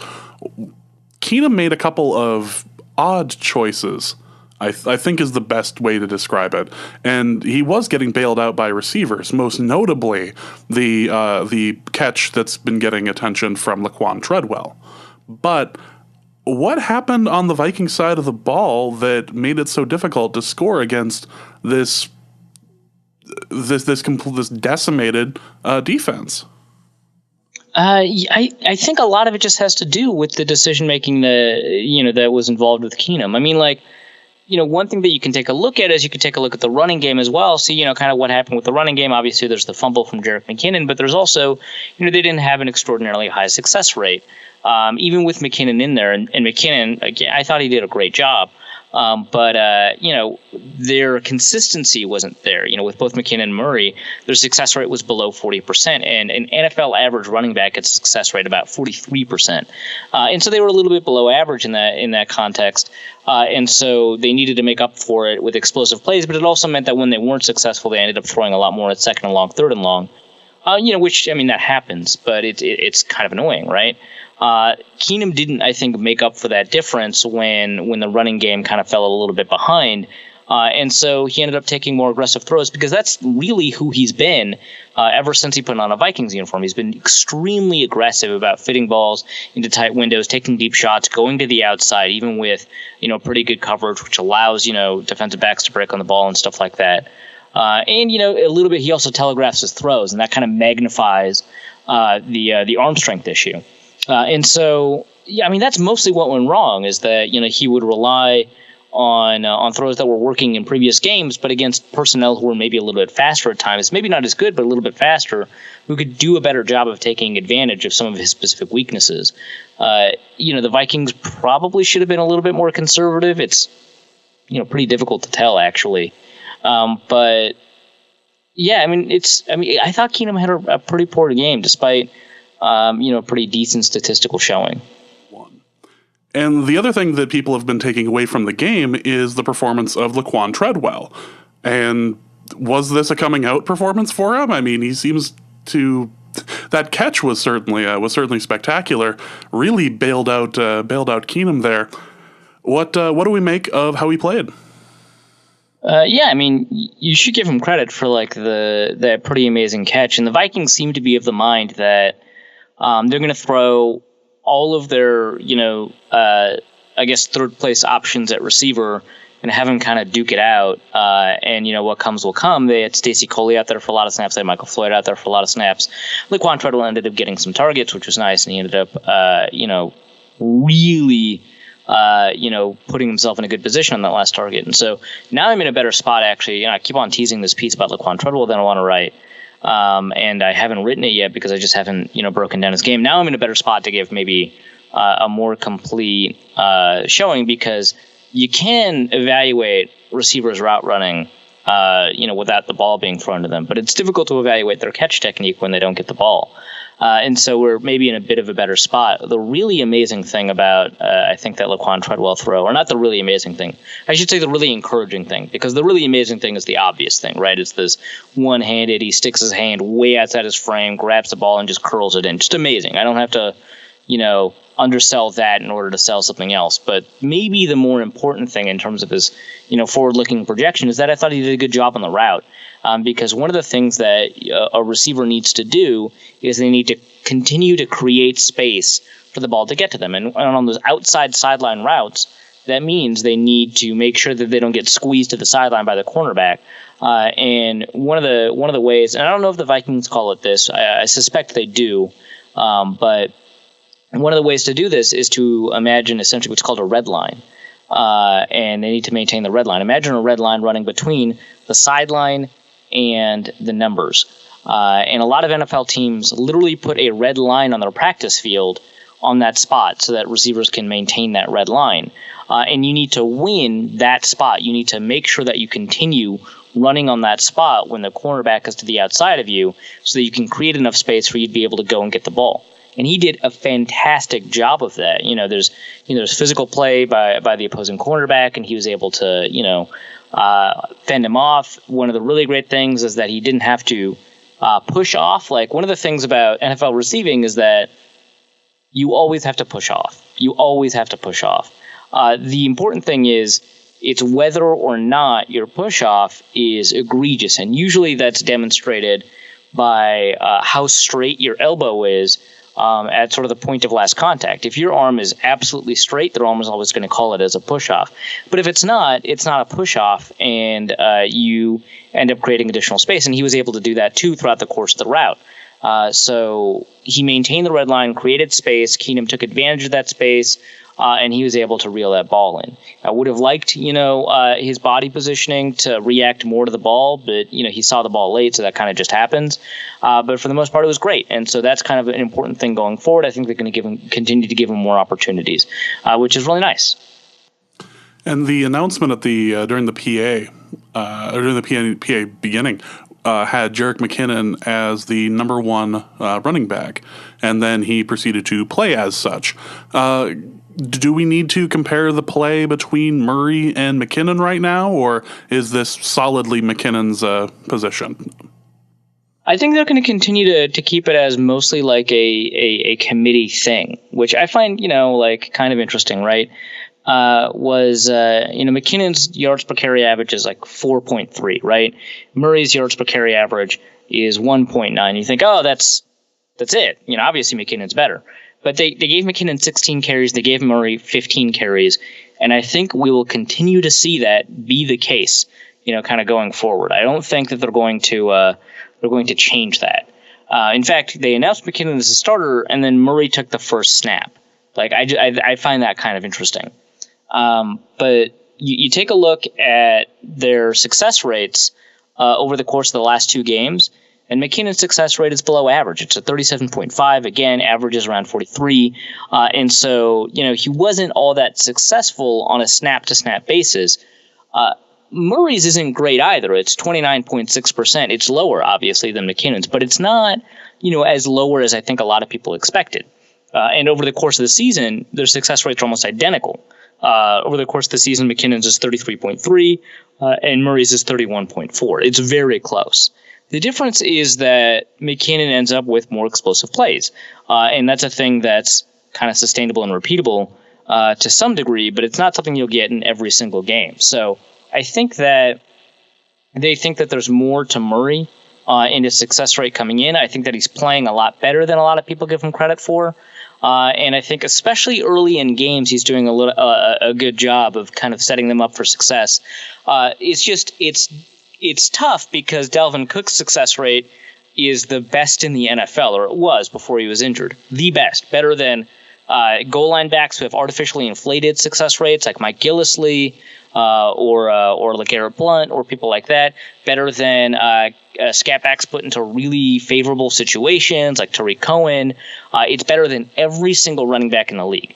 Keenum made a couple of odd choices, I think is the best way to describe it. And he was getting bailed out by receivers, most notably the catch that's been getting attention from LaQuan Treadwell. But What happened on the Vikings side of the ball that made it so difficult to score against this decimated defense? I think a lot of it just has to do with the decision making that was involved with Keenum. I mean, like, one thing that you can take a look at is you can take a look at the running game as well. See, kind of what happened with the running game. Obviously, there's the fumble from Jerick McKinnon, but there's also, they didn't have an extraordinarily high success rate, even with McKinnon in there. And McKinnon, again, I thought he did a great job. But their consistency wasn't there. With both McKinnon and Murray, their success rate was below 40%, and an NFL average running back gets a success rate about 43%. And so they were a little bit below average in that context. And so they needed to make up for it with explosive plays, but it also meant that when they weren't successful, they ended up throwing a lot more at second and long, third and long. Which, I mean, that happens, but it's kind of annoying, right? Keenum didn't, I think, make up for that difference when the running game kind of fell a little bit behind. And so he ended up taking more aggressive throws because that's really who he's been ever since he put on a Vikings uniform. He's been extremely aggressive about fitting balls into tight windows, taking deep shots, going to the outside, even with, pretty good coverage, which allows, defensive backs to break on the ball and stuff like that. And a little bit, he also telegraphs his throws, and that kind of magnifies the arm strength issue. And so, yeah, I mean, that's mostly what went wrong is that, he would rely on throws that were working in previous games, but against personnel who were maybe a little bit faster at times, maybe not as good, but a little bit faster, who could do a better job of taking advantage of some of his specific weaknesses. The Vikings probably should have been a little bit more conservative. It's, pretty difficult to tell, actually. But yeah, I mean, I thought Keenum had a pretty poor game despite, pretty decent statistical showing. And the other thing that people have been taking away from the game is the performance of LaQuan Treadwell. And was this a coming out performance for him? I mean, he seems to. That catch was certainly spectacular. Really bailed out Keenum there. What do we make of how he played? Yeah, I mean, you should give him credit for that pretty amazing catch. And the Vikings seem to be of the mind that they're going to throw all of their, I guess third place options at receiver and have him kind of duke it out. And what comes will come. They had Stacey Coley out there for a lot of snaps. They had Michael Floyd out there for a lot of snaps. LaQuan Treadwell ended up getting some targets, which was nice, and he ended up, really. Putting himself in a good position on that last target. And so now I'm in a better spot, actually. I keep on teasing this piece about LaQuan Treadwell that I want to write. And I haven't written it yet because I just haven't, broken down his game. Now I'm in a better spot to give maybe a more complete showing because you can evaluate receivers' route running, without the ball being thrown to them. But it's difficult to evaluate their catch technique when they don't get the ball. And so we're maybe in a bit of a better spot. The really amazing thing about, I think, that LaQuan Treadwell throw, or not the really amazing thing, I should say the really encouraging thing, because the really amazing thing is the obvious thing, right? It's this one-handed, he sticks his hand way outside his frame, grabs the ball, and just curls it in. Just amazing. I don't have to, undersell that in order to sell something else. But maybe the more important thing in terms of his, forward-looking projection is that I thought he did a good job on the route. Because one of the things that a receiver needs to do is they need to continue to create space for the ball to get to them. And on those outside sideline routes, that means they need to make sure that they don't get squeezed to the sideline by the cornerback. And one of the ways, and I don't know if the Vikings call it this, I suspect they do, but one of the ways to do this is to imagine essentially what's called a red line. And they need to maintain the red line. Imagine a red line running between the sideline and the numbers. And a lot of NFL teams literally put a red line on their practice field on that spot so that receivers can maintain that red line. And you need to win that spot. You need to make sure that you continue running on that spot when the cornerback is to the outside of you so that you can create enough space for you to be able to go and get the ball. And he did a fantastic job of that. There's physical play by the opposing cornerback, and he was able to, fend him off. One of the really great things is that he didn't have to push off. Like, one of the things about NFL receiving is that you always have to push off. You always have to push off. The important thing is it's whether or not your push off is egregious. And usually that's demonstrated by how straight your elbow is at sort of the point of last contact. If your arm is absolutely straight, their arm is always going to call it as a push-off. But if it's not a push-off, and you end up creating additional space. And he was able to do that, too, throughout the course of the route. So he maintained the red line, created space. Keenum took advantage of that space, and he was able to reel that ball in. I would have liked, his body positioning to react more to the ball, but, he saw the ball late, so that kind of just happens. But for the most part, it was great. And so that's kind of an important thing going forward. I think they're going to continue to give him more opportunities, which is really nice. And the announcement at the during the PA beginning had Jerick McKinnon as the number one running back, and then he proceeded to play as such. Do we need to compare the play between Murray and McKinnon right now, or is this solidly McKinnon's position? I think they're going to continue to keep it as mostly like a committee thing, which I find, kind of interesting, right? McKinnon's yards per carry average is like 4.3, right? Murray's yards per carry average is 1.9. You think, oh, that's it. Obviously McKinnon's better. But they gave McKinnon 16 carries. They gave Murray 15 carries. And I think we will continue to see that be the case, kind of going forward. I don't think that they're going to change that. In fact, they announced McKinnon as a starter, and then Murray took the first snap. Like I find that kind of interesting. But you take a look at their success rates over the course of the last two games, and McKinnon's success rate is below average. It's a 37.5. Again, average is around 43. And so, he wasn't all that successful on a snap-to-snap basis. Murray's isn't great either. It's 29.6%. It's lower, obviously, than McKinnon's, but it's not, as lower as I think a lot of people expected. And over the course of the season, their success rates are almost identical. Over the course of the season, McKinnon's is 33.3, and Murray's is 31.4. It's very close. The difference is that McKinnon ends up with more explosive plays, and that's a thing that's kind of sustainable and repeatable to some degree, but it's not something you'll get in every single game. So I think that they think that there's more to Murray in his success rate coming in. I think that he's playing a lot better than a lot of people give him credit for. And I think especially early in games, he's doing a good job of kind of setting them up for success. It's tough because Dalvin Cook's success rate is the best in the NFL, or it was before he was injured. The best, better than goal line backs who have artificially inflated success rates like Mike Gillislee or LeGarrette Blount or people like that. Better than scat backs put into really favorable situations like Tariq Cohen. It's better than every single running back in the league.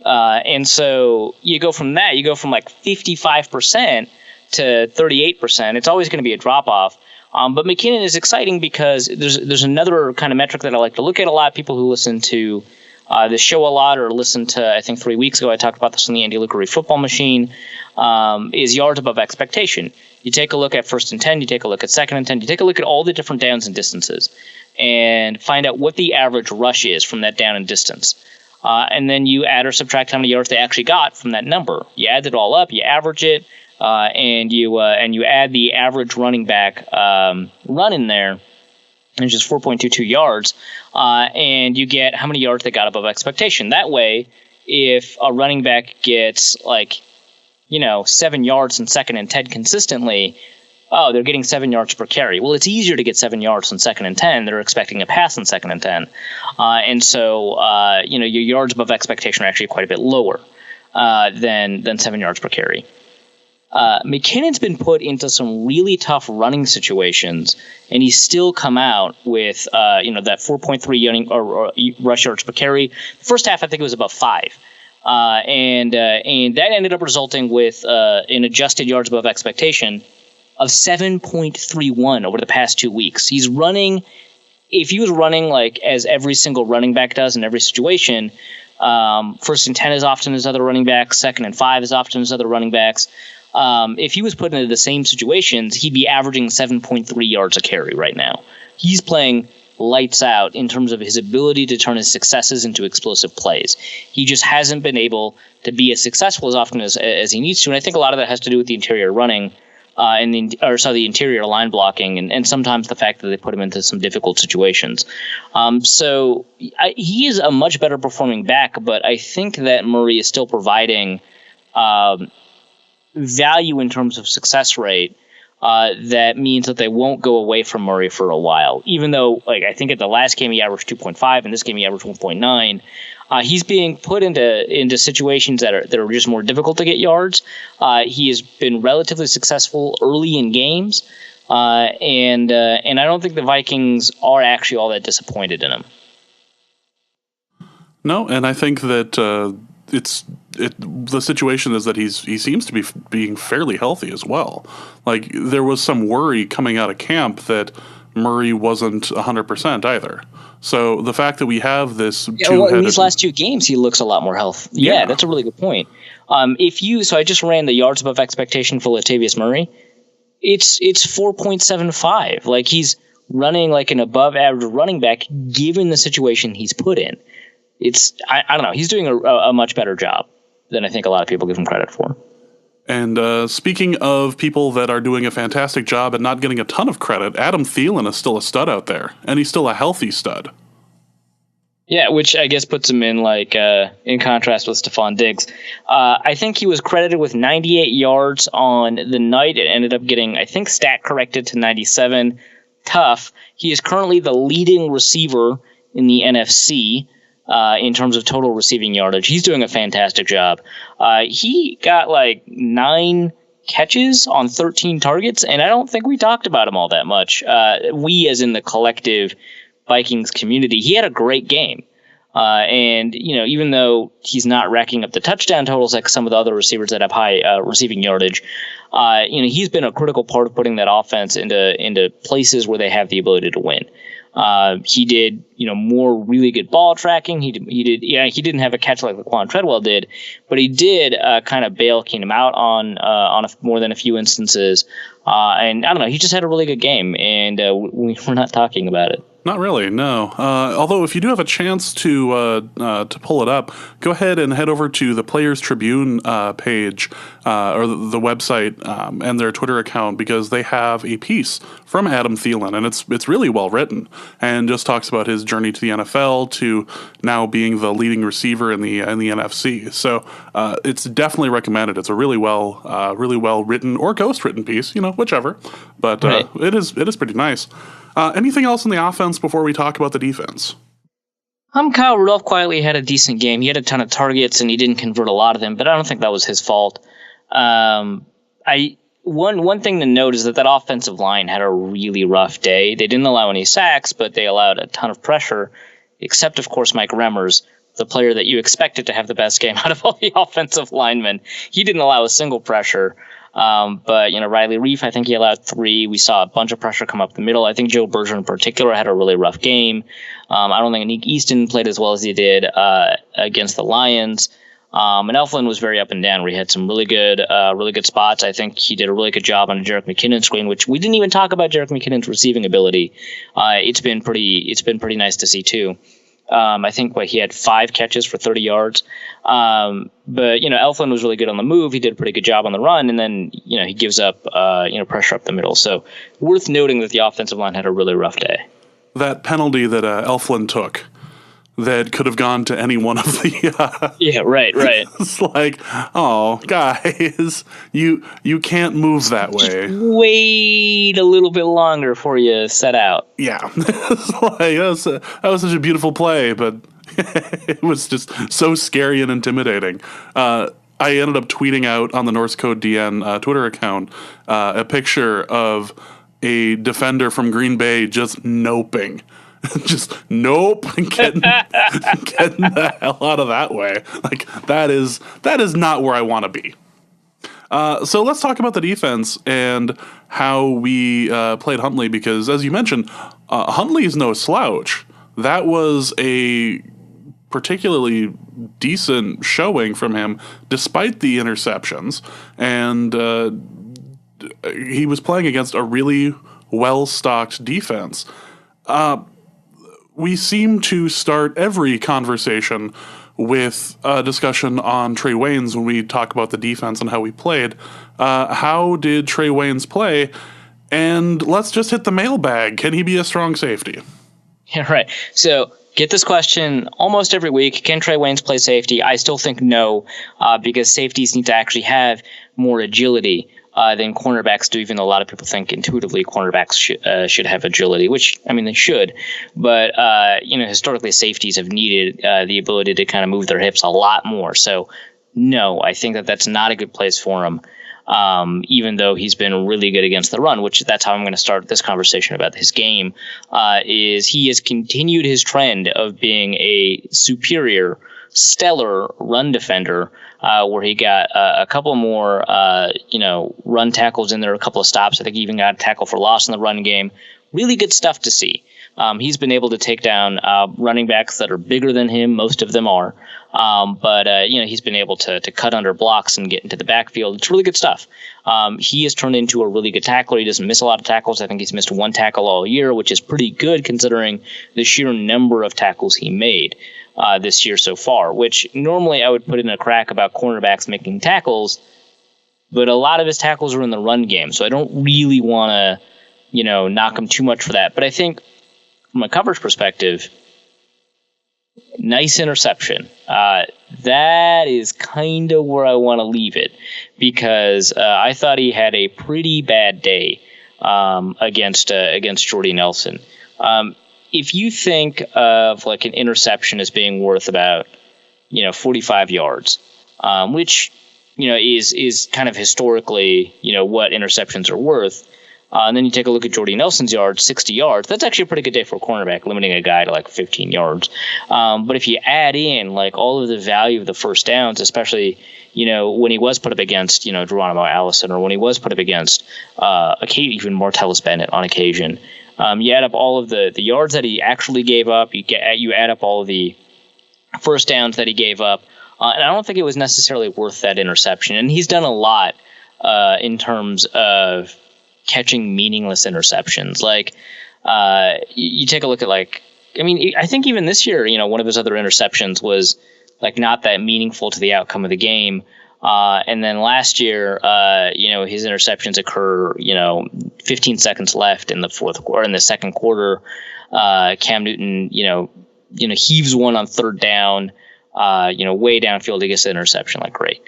And so you go from that, like 55% to 38%. It's always going to be a drop-off. But McKinnon is exciting because there's another kind of metric that I like to look at. A lot of people who listen to this show a lot or listen to, I think 3 weeks ago, I talked about this on the Andy Luckery Football Machine, is yards above expectation. You take a look at 1st and 10, you take a look at 2nd and 10, you take a look at all the different downs and distances and find out what the average rush is from that down and distance. And then you add or subtract how many yards they actually got from that number. You add it all up, you average it, and you add the average running back run in there, which is 4.22 yards, and you get how many yards they got above expectation. That way, if a running back gets 7 yards in 2nd and 10 consistently, they're getting 7 yards per carry. Well, it's easier to get 7 yards in 2nd and 10. They're expecting a pass in 2nd and 10. And so, your yards above expectation are actually quite a bit lower than 7 yards per carry. McKinnon's been put into some really tough running situations, and he's still come out with that 4.3 rush yards per carry. The first half, I think it was about 5, and that ended up resulting with an adjusted yards above expectation of 7.31 over the past 2 weeks. He's running. If he was running like as every single running back does in every situation, 1st and 10 as often as other running backs, 2nd and 5 as often as other running backs. If he was put into the same situations, he'd be averaging 7.3 yards a carry right now. He's playing lights out in terms of his ability to turn his successes into explosive plays. He just hasn't been able to be as successful as often as he needs to, and I think a lot of that has to do with the interior running the interior line blocking, and sometimes the fact that they put him into some difficult situations. He is a much better performing back, but I think that Murray is still providing value in terms of success rate. That means that they won't go away from Murray for a while, even though, like, I think at the last game he averaged 2.5, and this game he averaged 1.9. He's being put into situations that are just more difficult to get yards. He has been relatively successful early in games, and I don't think the Vikings are actually all that disappointed in him. No, and I think that the situation is that he seems to be being fairly healthy as well. Like, there was some worry coming out of camp that Murray wasn't 100% either. So the fact that we have this in these last two games, he looks a lot more healthy. Yeah, that's a really good point. So I just ran the yards above expectation for Latavius Murray. It's 4.75. Like, he's running like an above average running back given the situation he's put in. I don't know. He's doing a much better job than I think a lot of people give him credit for. And speaking of people that are doing a fantastic job and not getting a ton of credit, Adam Thielen is still a stud out there, and he's still a healthy stud. Yeah, which I guess puts him in in contrast with Stephon Diggs. I think he was credited with 98 yards on the night. It ended up getting, I think, stat corrected to 97. Tough. He is currently the leading receiver in the NFC. In terms of total receiving yardage. He's doing a fantastic job. He got 9 catches on 13 targets, and I don't think we talked about him all that much. We, as in the collective Vikings community, he had a great game. And even though he's not racking up the touchdown totals like some of the other receivers that have high receiving yardage, he's been a critical part of putting that offense into places where they have the ability to win. He did, more really good ball tracking. He didn't have a catch like LaQuan Treadwell did, but he did kind of bail Keenum out on more than a few instances. And I don't know, he just had a really good game, and we're not talking about it. Not really, no. Although if you do have a chance to pull it up, go ahead and head over to the Players Tribune page or the website and their Twitter account, because they have a piece from Adam Thielen, and it's really well written and just talks about his journey to the NFL to now being the leading receiver in the NFC. So it's definitely recommended. It's a really well written or ghost written piece, whichever. But right. It is pretty nice. Anything else in the offense before we talk about the defense? Kyle Rudolph quietly had a decent game. He had a ton of targets, and he didn't convert a lot of them, but I don't think that was his fault. One thing to note is that offensive line had a really rough day. They didn't allow any sacks, but they allowed a ton of pressure, except, of course, Mike Remmers, the player that you expected to have the best game out of all the offensive linemen. He didn't allow a single pressure. But Riley Reif, I think he allowed 3. We saw a bunch of pressure come up the middle. I think Joe Berger in particular had a really rough game. I don't think Nick Easton played as well as he did against the Lions. And Elflein was very up and down, where he had some really good spots. I think he did a really good job on a Jerick McKinnon screen, which we didn't even talk about Jerick McKinnon's receiving ability. It's been pretty nice to see too. I think he had 5 catches for 30 yards. But Elflein was really good on the move. He did a pretty good job on the run, and then he gives up pressure up the middle. So worth noting that the offensive line had a really rough day. That penalty that Elflein took, that could have gone to any one of the. Yeah, right. It's like, oh, guys, you can't move that way. Just wait a little bit longer before you set out. Yeah, that was such a beautiful play, but it was just so scary and intimidating. I ended up tweeting out on the Norse Code DN Twitter account a picture of a defender from Green Bay just noping. Just nope, getting the hell out of that way. Like, that is not where I want to be. So let's talk about the defense and how we played Huntley, because as you mentioned, Huntley is no slouch. That was a particularly decent showing from him, despite the interceptions, and he was playing against a really well-stocked defense. We seem to start every conversation with a discussion on Trey Waynes when we talk about the defense and how we played. How did Trey Waynes play? And let's just hit the mailbag. Can he be a strong safety? Yeah, right. So get this question almost every week. Can Trey Waynes play safety? I still think no, because safeties need to actually have more agility than cornerbacks do, even though a lot of people think intuitively cornerbacks should have agility, which, I mean, they should. But, historically, safeties have needed the ability to kind of move their hips a lot more. So, no, I think that's not a good place for him, even though he's been really good against the run, which that's how I'm going to start this conversation about his game, is he has continued his trend of being a superior, stellar run defender, where he got a couple more, run tackles in there, a couple of stops. I think he even got a tackle for loss in the run game. Really good stuff to see. He's been able to take down running backs that are bigger than him. Most of them are. But he's been able to cut under blocks and get into the backfield. It's really good stuff. He has turned into a really good tackler. He doesn't miss a lot of tackles. I think he's missed one tackle all year, which is pretty good considering the sheer number of tackles he made this year so far, which normally I would put in a crack about cornerbacks making tackles, but a lot of his tackles are in the run game, so I don't really want to, knock him too much for that. But I think from a coverage perspective, nice interception. That is kind of where I want to leave it, because I thought he had a pretty bad day against Jordy Nelson. If you think of like an interception as being worth about 45 yards, which is kind of historically what interceptions are worth, and then you take a look at Jordy Nelson's yards, 60 yards. That's actually a pretty good day for a cornerback, limiting a guy to like 15 yards. But if you add in like all of the value of the first downs, especially when he was put up against Geronimo Allison, or when he was put up against even Martellus Bennett on occasion. You add up all of the yards that he actually gave up. You add up all of the first downs that he gave up, and I don't think it was necessarily worth that interception. And he's done a lot in terms of catching meaningless interceptions. Like you take a look at I think even this year, one of his other interceptions was like not that meaningful to the outcome of the game. And then last year, his interceptions occur, 15 seconds left in the fourth quarter. In the second quarter, Cam Newton, heaves one on third down, way downfield. He gets the interception. Like, great.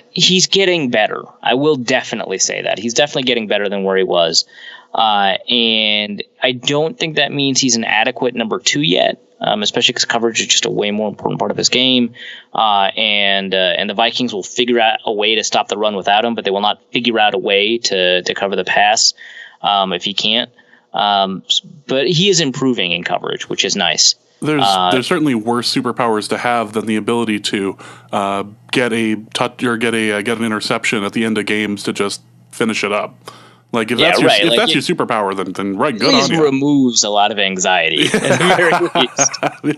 He's getting better. I will definitely say that. He's definitely getting better than where he was. And I don't think that means he's an adequate number 2 yet. Especially because coverage is just a way more important part of his game. And the Vikings will figure out a way to stop the run without him, but they will not figure out a way to cover the pass if he can't. But he is improving in coverage, which is nice. There's certainly worse superpowers to have than the ability to get a touch or get an interception at the end of games to just finish it up. Like if that's your superpower, then right, good on you. He removes a lot of anxiety. At the very least.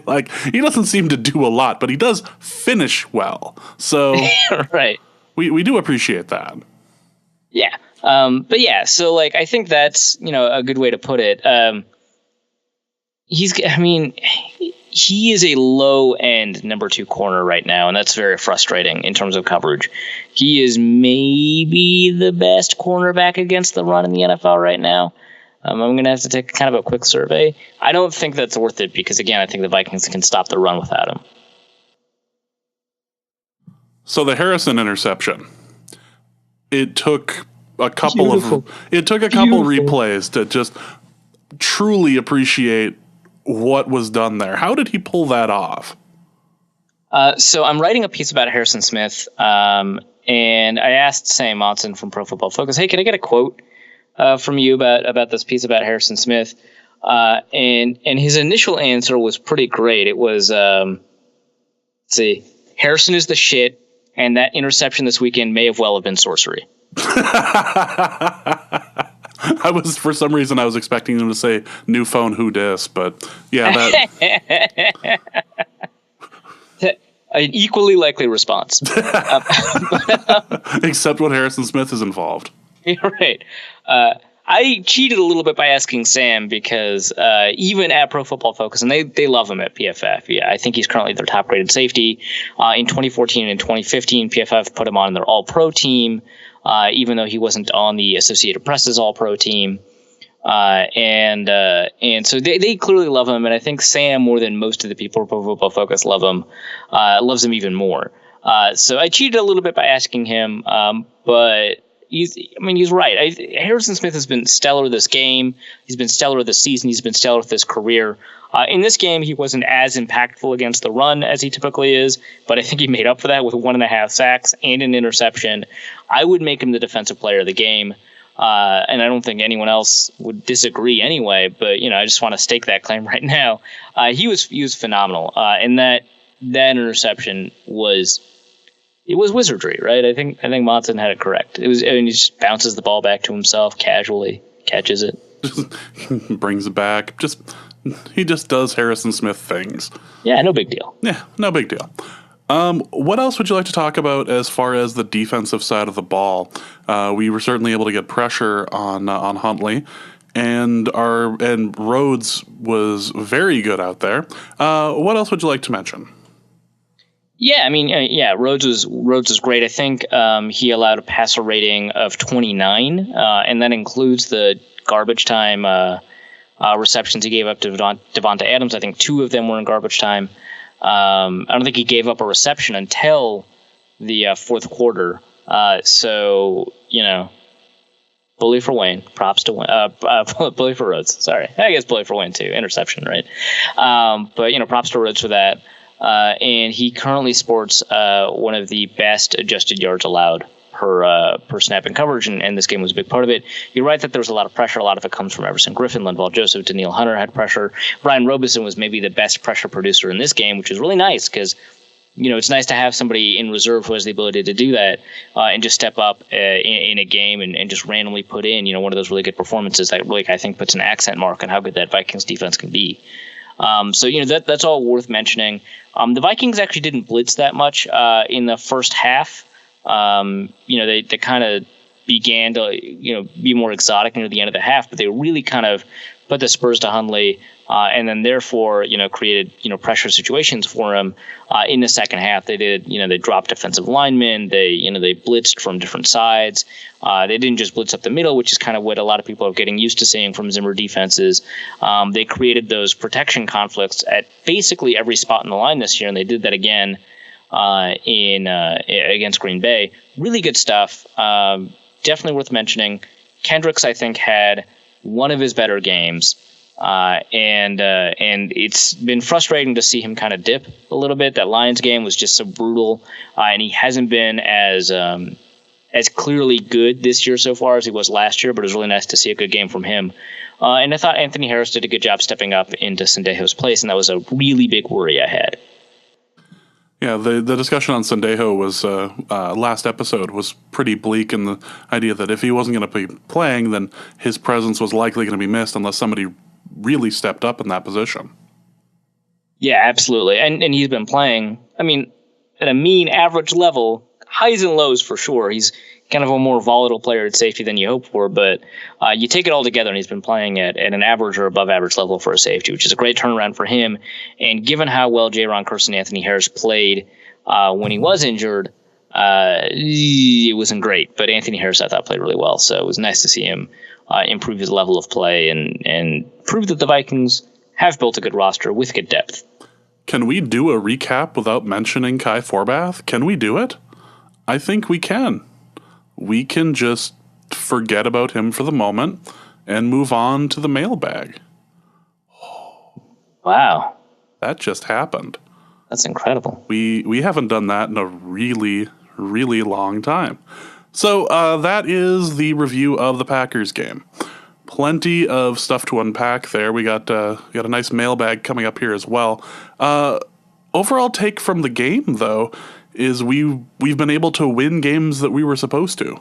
Like he doesn't seem to do a lot, but he does finish well. So right, we do appreciate that. Yeah, but yeah, so like I think that's a good way to put it. He is a low-end number 2 corner right now, and that's very frustrating in terms of coverage. He is maybe the best cornerback against the run in the NFL right now. I'm going to have to take kind of a quick survey. I don't think that's worth it because, again, I think the Vikings can stop the run without him. So the Harrison interception, it took a couple replays to just truly appreciate what was done there. How did he pull that off? So I'm writing a piece about Harrison Smith, and I asked Sam Monson from Pro Football Focus, hey, can I get a quote from you about this piece about Harrison Smith? And his initial answer was pretty great. It was, let's see, Harrison is the shit, and that interception this weekend may have well have been sorcery. For some reason, I was expecting him to say new phone, who dis, but yeah, that. An equally likely response. Except when Harrison Smith is involved. Right. I cheated a little bit by asking Sam because even at Pro Football Focus, and they love him at PFF. Yeah, I think he's currently their top graded safety. In 2014 and 2015, PFF put him on their All-Pro team, even though he wasn't on the Associated Press's All-Pro team. And so they clearly love him, and I think Sam, more than most of the people at Pro Football Focus, loves him even more. So I cheated a little bit by asking him, but he's right. Harrison Smith has been stellar this game. He's been stellar this season. He's been stellar this career. In this game, he wasn't as impactful against the run as he typically is, but I think he made up for that with 1.5 sacks and an interception. I would make him the defensive player of the game. And I don't think anyone else would disagree anyway, but I just want to stake that claim right now. He was phenomenal. And that interception was wizardry, right? I think Monson had it correct. He just bounces the ball back to himself casually, catches it, brings it back. He just does Harrison Smith things. Yeah, no big deal. Yeah, no big deal. What else would you like to talk about as far as the defensive side of the ball? We were certainly able to get pressure on Huntley, and Rhodes was very good out there. What else would you like to mention? Yeah, Rhodes was great. I think he allowed a passer rating of 29, and that includes the garbage time receptions he gave up to Devonta Adams. I think 2 of them were in garbage time. I don't think he gave up a reception until the fourth quarter. So, bully for Wayne, props to Wayne, bully for Rhodes. Sorry. I guess bully for Wayne too. Interception, right? But, props to Rhodes for that. And he currently sports one of the best adjusted yards allowed per snap in coverage, and this game was a big part of it. You're right that there was a lot of pressure. A lot of it comes from Everson Griffin, Linval Joseph, Daniil Hunter had pressure. Brian Robeson was maybe the best pressure producer in this game, which is really nice because it's nice to have somebody in reserve who has the ability to do that and just step up in a game and just randomly put in one of those really good performances that really I think puts an accent mark on how good that Vikings defense can be. So that's all worth mentioning. The Vikings actually didn't blitz that much in the first half. They kind of began to, be more exotic near the end of the half, but they really kind of put the spurs to Hundley, and then therefore, created, pressure situations for him, in the second half. They did, they dropped defensive linemen. They blitzed from different sides. They didn't just blitz up the middle, which is kind of what a lot of people are getting used to seeing from Zimmer defenses. They created those protection conflicts at basically every spot in the line this year, and they did that again against Green Bay. Really good stuff. Definitely worth mentioning. Kendricks, I think, had one of his better games, and it's been frustrating to see him kind of dip a little bit. That Lions game was just so brutal, and he hasn't been as clearly good this year so far as he was last year, but it was really nice to see a good game from him. And I thought Anthony Harris did a good job stepping up into Sendejo's place, and that was a really big worry I had. Yeah, the discussion on Sendejo was last episode was pretty bleak in the idea that if he wasn't going to be playing, then his presence was likely going to be missed unless somebody really stepped up in that position. Yeah, absolutely. And he's been playing, at a mean average level, highs and lows for sure. He's kind of a more volatile player at safety than you hope for, but you take it all together, and he's been playing at an average or above average level for a safety, which is a great turnaround for him. And given how well Jaron Kearse and Anthony Harris played when he was injured, it wasn't great. But Anthony Harris, I thought, played really well, so it was nice to see him improve his level of play and prove that the Vikings have built a good roster with good depth. Can we do a recap without mentioning Kai Forbath? Can we do it? I think we can. We can just forget about him for the moment and move on to the mailbag. Wow. That just happened. That's incredible. We haven't done that in a really, really long time. So that is the review of the Packers game. Plenty of stuff to unpack there. We got a nice mailbag coming up here as well. Overall take from the game, though, is we've been able to win games that we were supposed to.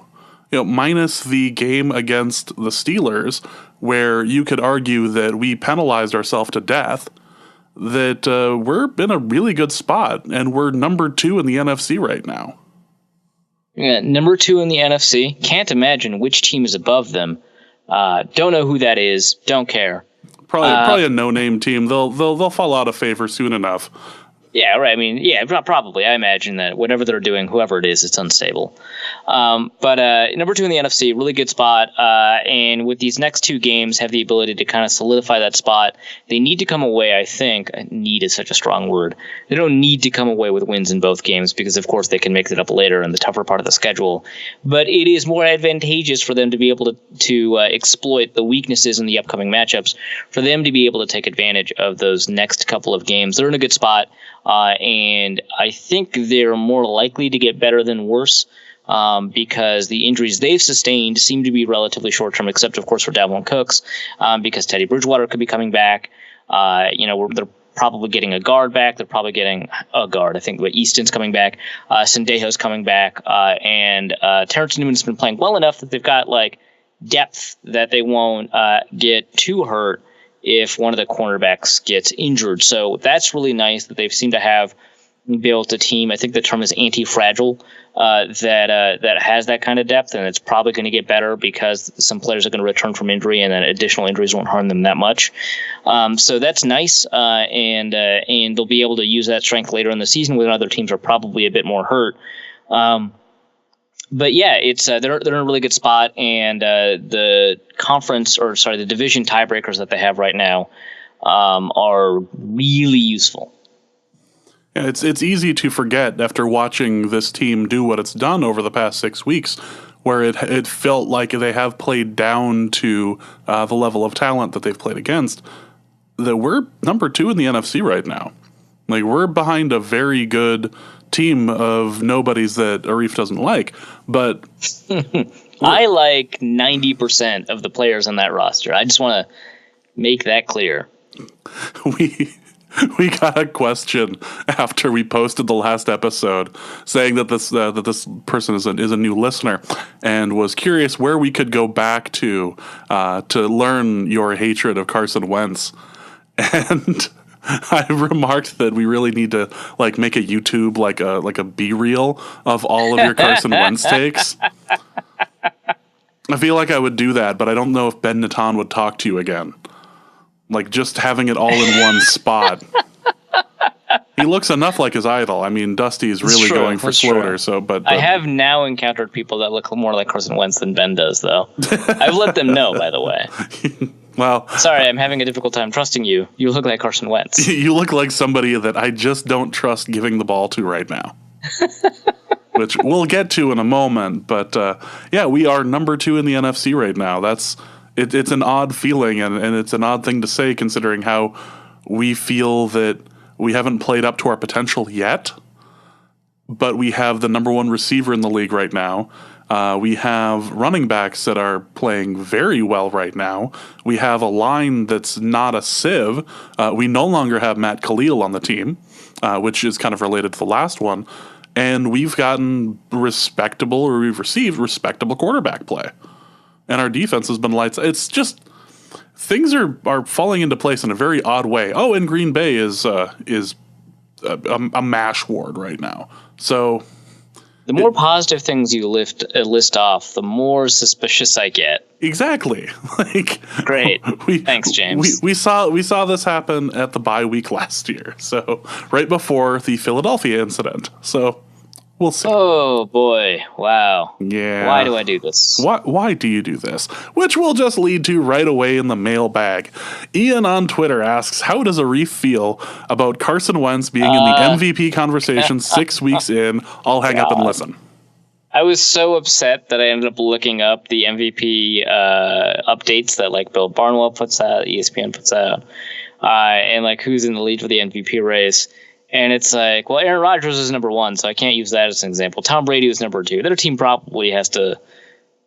Minus the game against the Steelers, where you could argue that we penalized ourselves to death, that we're in a really good spot, and we're number 2 in the NFC right now. Yeah, number 2 in the NFC. Can't imagine which team is above them. Don't know who that is. Don't care. Probably a no-name team. They'll fall out of favor soon enough. Yeah, right. I mean, yeah, probably. I imagine that whatever they're doing, whoever it is, it's unstable. But number 2 in the NFC, really good spot. And with these next 2 games, have the ability to kind of solidify that spot. They need to come away, I think. Need is such a strong word. They don't need to come away with wins in both games because, of course, they can make it up later in the tougher part of the schedule. But it is more advantageous for them to be able to exploit the weaknesses in the upcoming matchups, for them to be able to take advantage of those next couple of games. They're in a good spot. And I think they're more likely to get better than worse because the injuries they've sustained seem to be relatively short-term, except, of course, for Dalvin Cooks, because Teddy Bridgewater could be coming back. They're probably getting a guard back. They're probably getting a guard. I think Easton's coming back. Sendejo's coming back. And Terrence Newman's been playing well enough that they've got depth that they won't get too hurt if one of the cornerbacks gets injured. So that's really nice that they seem to have built a team. I think the term is anti-fragile, that has that kind of depth, and it's probably going to get better because some players are going to return from injury, and then additional injuries won't harm them that much. So that's nice, and they'll be able to use that strength later in the season when other teams are probably a bit more hurt. But yeah, it's they're in a really good spot, and the division tiebreakers that they have right now are really useful. Yeah, it's easy to forget after watching this team do what it's done over the past 6 weeks, where it felt like they have played down to the level of talent that they've played against, that we're number 2 in the NFC right now. We're behind a very good team of nobodies that Arif doesn't like, but I like 90% of the players on that roster. I just want to make that clear. We got a question after we posted the last episode saying that this person is a new listener and was curious where we could go back to learn your hatred of Carson Wentz. And I remarked that we really need to make a YouTube like a B-reel of all of your Carson Wentz takes. I feel like I would do that, but I don't know if Ben Natan would talk to you again. Just having it all in one spot. He looks enough like his idol. I mean, Dusty's really going for Sloter. So, but I have now encountered people that look more like Carson Wentz than Ben does, though. I've let them know, by the way. Well, sorry, I'm having a difficult time trusting you. You look like Carson Wentz. You look like somebody that I just don't trust giving the ball to right now. Which we'll get to in a moment. But yeah, we are number 2 in the NFC right now. It's an odd feeling, and it's an odd thing to say considering how we feel that we haven't played up to our potential yet. But we have the number 1 receiver in the league right now. We have running backs that are playing very well right now. We have a line that's not a sieve. We no longer have Matt Khalil on the team, which is kind of related to the last one. And we've received respectable quarterback play. And our defense has been lights. It's just things are falling into place in a very odd way. Oh, and Green Bay is a mash ward right now. So the more positive things you list off, the more suspicious I get. Exactly. Great. Thanks, James. We saw this happen at the bye week last year. So right before the Philadelphia incident. So we'll see. Oh boy! Wow. Yeah. Why do I do this? Why do you do this? Which will just lead to right away in the mailbag. Ian on Twitter asks, "How does Arif feel about Carson Wentz being in the MVP conversation 6 weeks in? I'll hang up and listen." I was so upset that I ended up looking up the MVP updates that Bill Barnwell puts out, ESPN puts out, and who's in the lead for the MVP race. And it's well, Aaron Rodgers is number 1, so I can't use that as an example. Tom Brady was number 2. Their team probably has to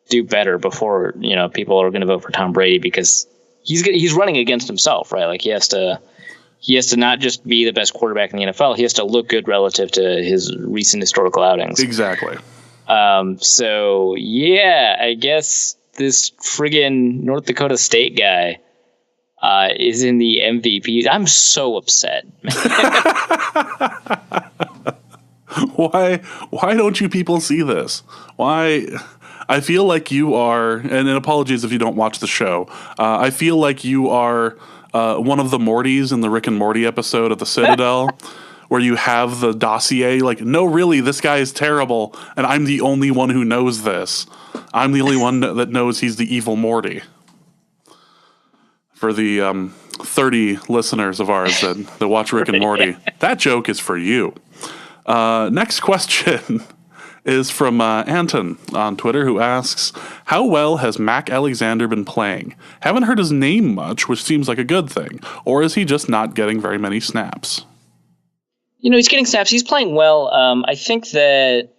do better before people are going to vote for Tom Brady because he's running against himself, right? He has to not just be the best quarterback in the NFL. He has to look good relative to his recent historical outings. Exactly. So yeah, I guess this friggin' North Dakota State guy is in the MVP. I'm so upset. Why don't you people see this? Why? I feel like you are, and apologies if you don't watch the show. I feel like you are one of the Mortys in the Rick and Morty episode of the Citadel, where you have the dossier. Like, no, really, this guy is terrible, and I'm the only one who knows this. I'm the only one that knows he's the evil Morty. For the 30 listeners of ours that watch Rick and Morty, that joke is for you. Next question is from Anton on Twitter, who asks, how well has Mac Alexander been playing? Haven't heard his name much, which seems like a good thing. Or is he just not getting very many snaps? He's getting snaps. He's playing well. I think that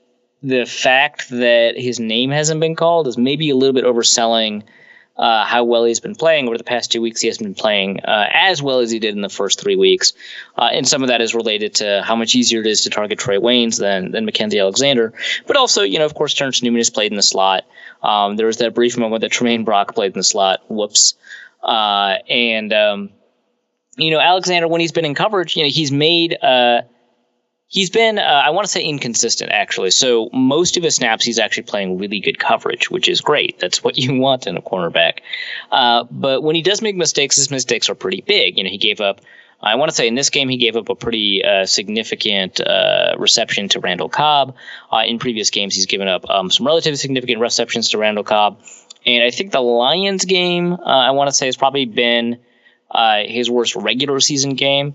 the fact that his name hasn't been called is maybe a little bit overselling how well he's been playing. Over the past 2 weeks, he hasn't been playing as well as he did in the first 3 weeks. And some of that is related to how much easier it is to target Trey Waynes than Mackenzie Alexander. But also, of course, Terrence Newman has played in the slot. There was that brief moment that Tremaine Brock played in the slot. Whoops. Alexander, when he's been in coverage, he's made he's been, I want to say, inconsistent, actually. So most of his snaps, he's actually playing really good coverage, which is great. That's what you want in a cornerback. But when he does make mistakes, his mistakes are pretty big. He gave up, I want to say in this game, he gave up a pretty significant reception to Randall Cobb. In previous games, he's given up some relatively significant receptions to Randall Cobb. And I think the Lions game, I want to say, has probably been his worst regular season game.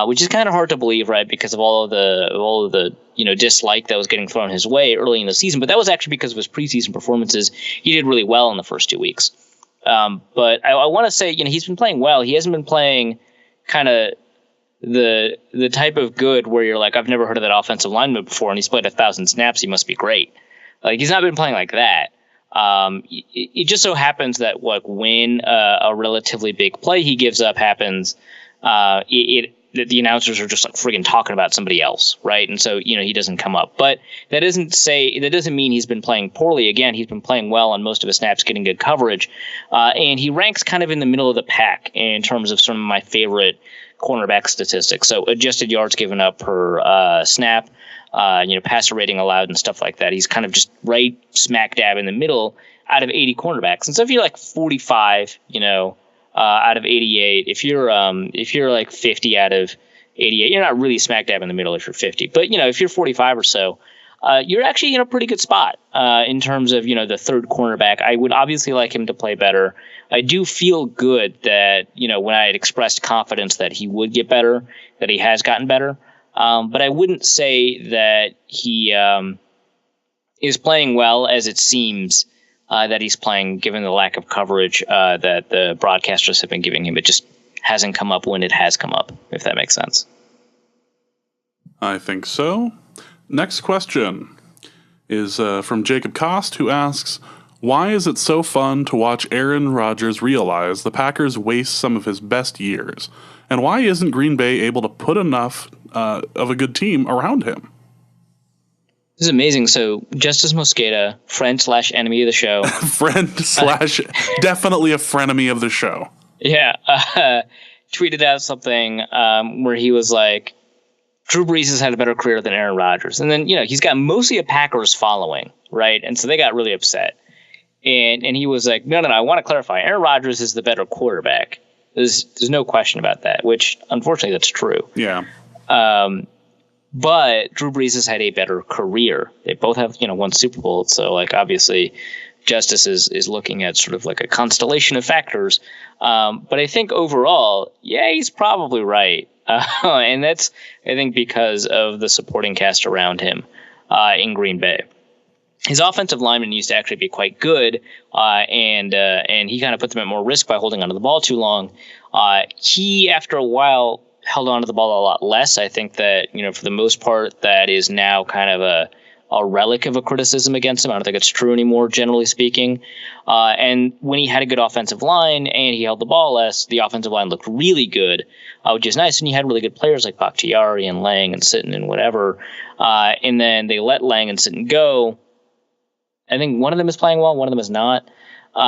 Which is kind of hard to believe, right? Because of all of the dislike that was getting thrown his way early in the season. But that was actually because of his preseason performances. He did really well in the first 2 weeks. But I want to say, he's been playing well. He hasn't been playing kind of the type of good where you're like, I've never heard of that offensive lineman before, and he's played 1,000 snaps. He must be great. Like, he's not been playing like that. It just so happens that when a relatively big play he gives up happens, the announcers are just like friggin' talking about somebody else, right? And so, he doesn't come up. But that doesn't mean he's been playing poorly. Again, he's been playing well on most of his snaps, getting good coverage. And he ranks kind of in the middle of the pack in terms of some of my favorite cornerback statistics. So adjusted yards given up per snap, passer rating allowed and stuff like that. He's kind of just right smack dab in the middle out of 80 cornerbacks. And so if you're like 45, out of 88, if you're like 50 out of 88, you're not really smack dab in the middle if you're 50. But, if you're 45 or so, you're actually in a pretty good spot in terms of, the third cornerback. I would obviously like him to play better. I do feel good that, when I had expressed confidence that he would get better, that he has gotten better. But I wouldn't say that he is playing well as it seems that he's playing, given the lack of coverage that the broadcasters have been giving him. It just hasn't come up when it has come up, if that makes sense. I think so. Next question is from Jacob Kost, who asks, why is it so fun to watch Aaron Rodgers realize the Packers waste some of his best years? And why isn't Green Bay able to put enough of a good team around him? This is amazing. So Justice Mosqueda, friend/enemy of the show. Definitely a frenemy of the show. Yeah. Tweeted out something where he was like, Drew Brees has had a better career than Aaron Rodgers. And then, he's got mostly a Packers following, right? And so they got really upset. And he was like, no, I want to clarify. Aaron Rodgers is the better quarterback. There's no question about that, which unfortunately that's true. Yeah. But Drew Brees has had a better career. They both have, won Super Bowl. So, like, obviously, Justice is looking at sort of like a constellation of factors. But I think overall, yeah, he's probably right. And that's, I think, because of the supporting cast around him in Green Bay. His offensive linemen used to actually be quite good, and he kind of put them at more risk by holding onto the ball too long. He, after a while, held onto the ball a lot less. I think that, for the most part, that is now kind of a relic of a criticism against him. I don't think it's true anymore, generally speaking. And when he had a good offensive line and he held the ball less, the offensive line looked really good, which is nice. And you had really good players like Bakhtiari and Lang and Sitton and whatever. And then they let Lang and Sitton go. I think one of them is playing well, one of them is not. They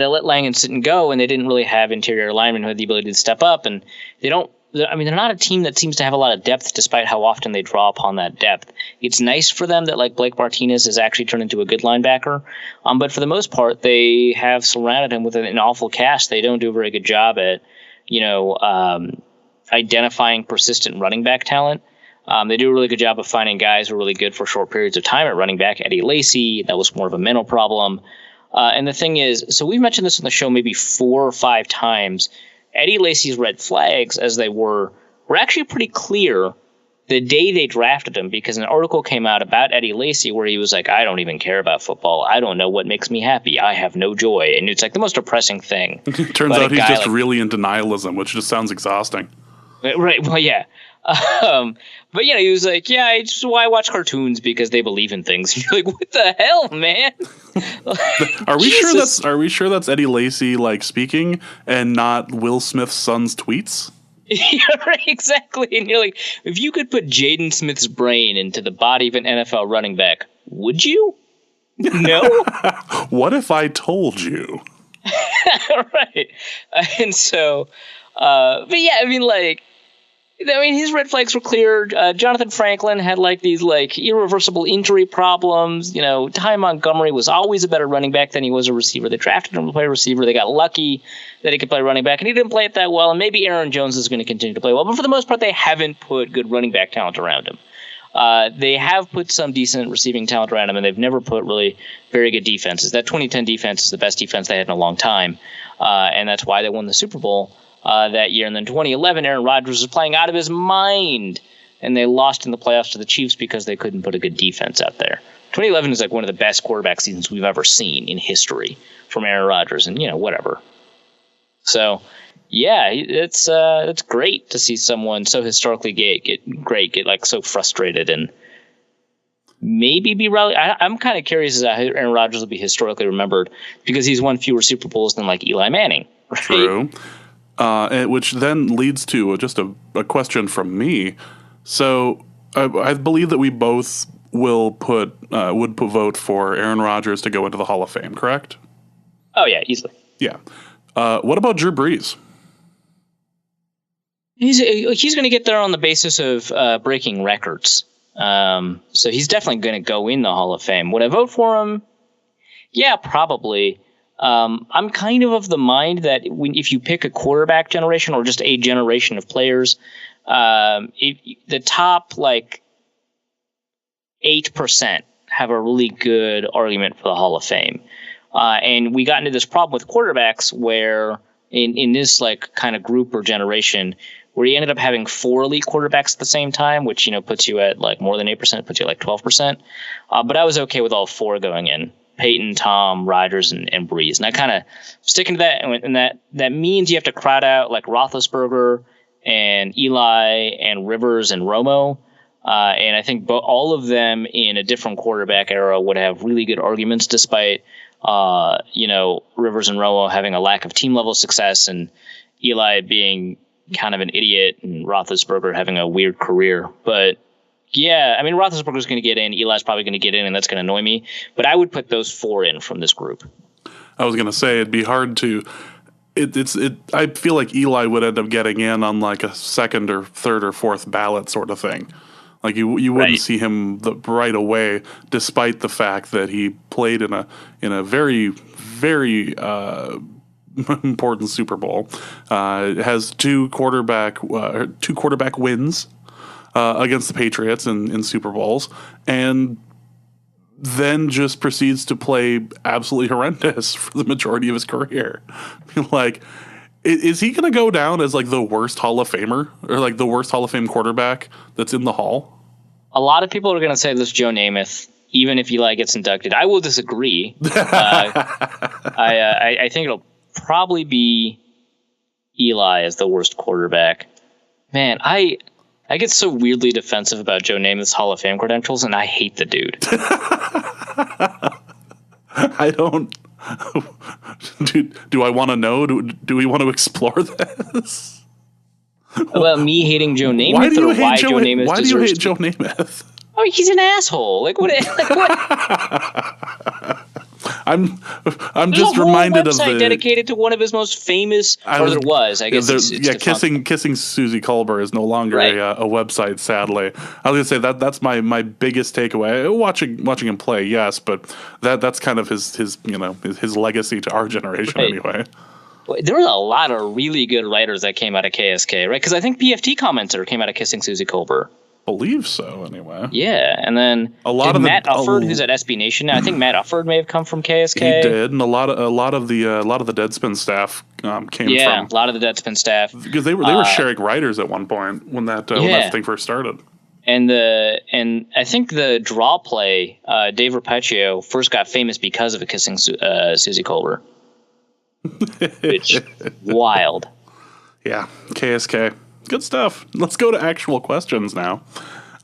let Lang and Sitton go, and they didn't really have interior linemen who had the ability to step up, and they don't they're not a team that seems to have a lot of depth, despite how often they draw upon that depth. It's nice for them that like Blake Martinez has actually turned into a good linebacker, but for the most part, they have surrounded him with an awful cast. They don't do a very good job at, identifying persistent running back talent. They do a really good job of finding guys who are really good for short periods of time at running back. Eddie Lacy, that was more of a mental problem. And the thing is, so we've mentioned this on the show maybe 4 or 5 times. Eddie Lacy's red flags, as they were actually pretty clear the day they drafted him, because an article came out about Eddie Lacy where he was like, I don't even care about football. I don't know what makes me happy. I have no joy. And it's like the most depressing thing. Turns out he's just really in denialism, which just sounds exhausting. Right. Well, yeah. But he was like, yeah, it's why I watch cartoons, because they believe in things. And you're like, what the hell, man? Are we sure that's Eddie Lacy like speaking and not Will Smith's son's tweets? Yeah, right, exactly. And you're like, if you could put Jaden Smith's brain into the body of an NFL running back, would you? No. What if I told you? Right. And so, but yeah, his red flags were clear. Jonathan Franklin had like these like irreversible injury problems. Ty Montgomery was always a better running back than he was a receiver. They drafted him to play receiver. They got lucky that he could play running back, and he didn't play it that well. And maybe Aaron Jones is going to continue to play well, but for the most part, they haven't put good running back talent around him. They have put some decent receiving talent around him, and they've never put really very good defenses. That 2010 defense is the best defense they had in a long time, and that's why they won the Super Bowl that year. And then 2011, Aaron Rodgers was playing out of his mind, and they lost in the playoffs to the Chiefs because they couldn't put a good defense out there. 2011 is like one of the best quarterback seasons we've ever seen in history from Aaron Rodgers, and whatever. So, yeah, it's great to see someone so historically get like so frustrated and maybe be rally. I'm kind of curious as to how Aaron Rodgers will be historically remembered, because he's won fewer Super Bowls than like Eli Manning. Right? True. Which then leads to just a question from me. So I believe that we both would vote for Aaron Rodgers to go into the Hall of Fame, correct? Oh yeah, easily. Yeah. What about Drew Brees? He's going to get there on the basis of breaking records. So he's definitely going to go in the Hall of Fame. Would I vote for him? Yeah, probably. I'm kind of the mind that if you pick a quarterback generation or just a generation of players, the top like 8% have a really good argument for the Hall of Fame. And we got into this problem with quarterbacks where in this like kind of group or generation where you ended up having 4 elite quarterbacks at the same time, which, puts you at like more than 8%, puts you at like 12%. But I was okay with all 4 going in. Peyton, Tom, Rodgers, and Brees. And I kind of sticking to that, and that means you have to crowd out like Roethlisberger and Eli and Rivers and Romo. And I think all of them in a different quarterback era would have really good arguments, despite Rivers and Romo having a lack of team level success and Eli being kind of an idiot and Roethlisberger having a weird career. But yeah, I mean, Roethlisberger's going to get in. Eli's probably going to get in, and that's going to annoy me. But I would put those 4 in from this group. I was going to say it'd be hard to. I feel like Eli would end up getting in on like a second or third or fourth ballot sort of thing. Like you wouldn't see him right away, despite the fact that he played in a very very important Super Bowl. Has two quarterback wins against the Patriots in Super Bowls, and then just proceeds to play absolutely horrendous for the majority of his career. Like, is he going to go down as like the worst Hall of Famer or like the worst Hall of Fame quarterback that's in the Hall? A lot of people are going to say this Joe Namath, even if Eli gets inducted. I will disagree. I think it'll probably be Eli as the worst quarterback. Man, I get so weirdly defensive about Joe Namath's Hall of Fame credentials, and I hate the dude. I don't. Do I want to know? Do we want to explore this? About me hating Joe Namath, Joe Namath? Why do you hate Joe Namath? I mean, he's an asshole. Like what? Like what? I'm There's just a whole reminded of website the dedicated to one of his most famous. Or there was, I guess. It's kissing Susie Colbert is no longer Right. a website. Sadly, I was gonna say that's my biggest takeaway. Watching him play, yes, but that's kind of his legacy to our generation Right. anyway. There were a lot of really good writers that came out of KSK, right? Because I think PFT commenter came out of Kissing Susie Colbert. Believe so, anyway. Yeah, and then A lot of Matt Ufford, who's at SB Nation now. I think Matt Ufford may have come from KSK. He did, and a lot of the Deadspin staff came Yeah, from. a lot of the Deadspin staff Because they were sharing writers at one point when that thing first started. And I think the draw play, Dave Rapaccio first got famous because of a Kissing Susie Colbert. Which wild. Yeah, KSK. Good stuff. Let's go to actual questions now.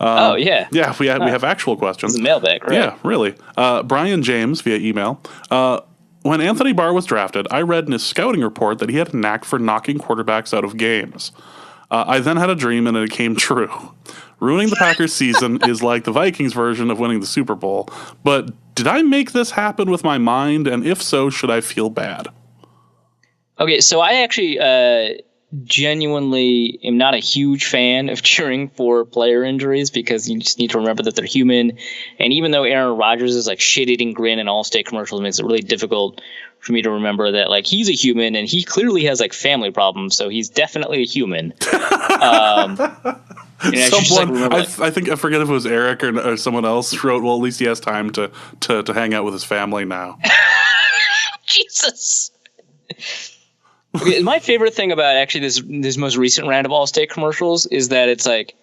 Yeah. Yeah, we have actual questions. It's a mailbag, right? Yeah, really. Brian James via email. When Anthony Barr was drafted, I read in his scouting report that he had a knack for knocking quarterbacks out of games. I then had a dream and it came true. Ruining the Packers season is like the Vikings version of winning the Super Bowl. But did I make this happen with my mind? And if so, should I feel bad? Okay, so I actually genuinely am not a huge fan of cheering for player injuries because you just need to remember that they're human. And even though Aaron Rodgers is like shit-eating grin in All-State commercials, makes it really difficult for me to remember that like he's a human and he clearly has like family problems, so he's definitely a human. I think I forget if it was Eric or someone else wrote, well, at least he has time to hang out with his family now. Jesus. Okay, my favorite thing about actually this most recent round of All-State commercials is that it's like,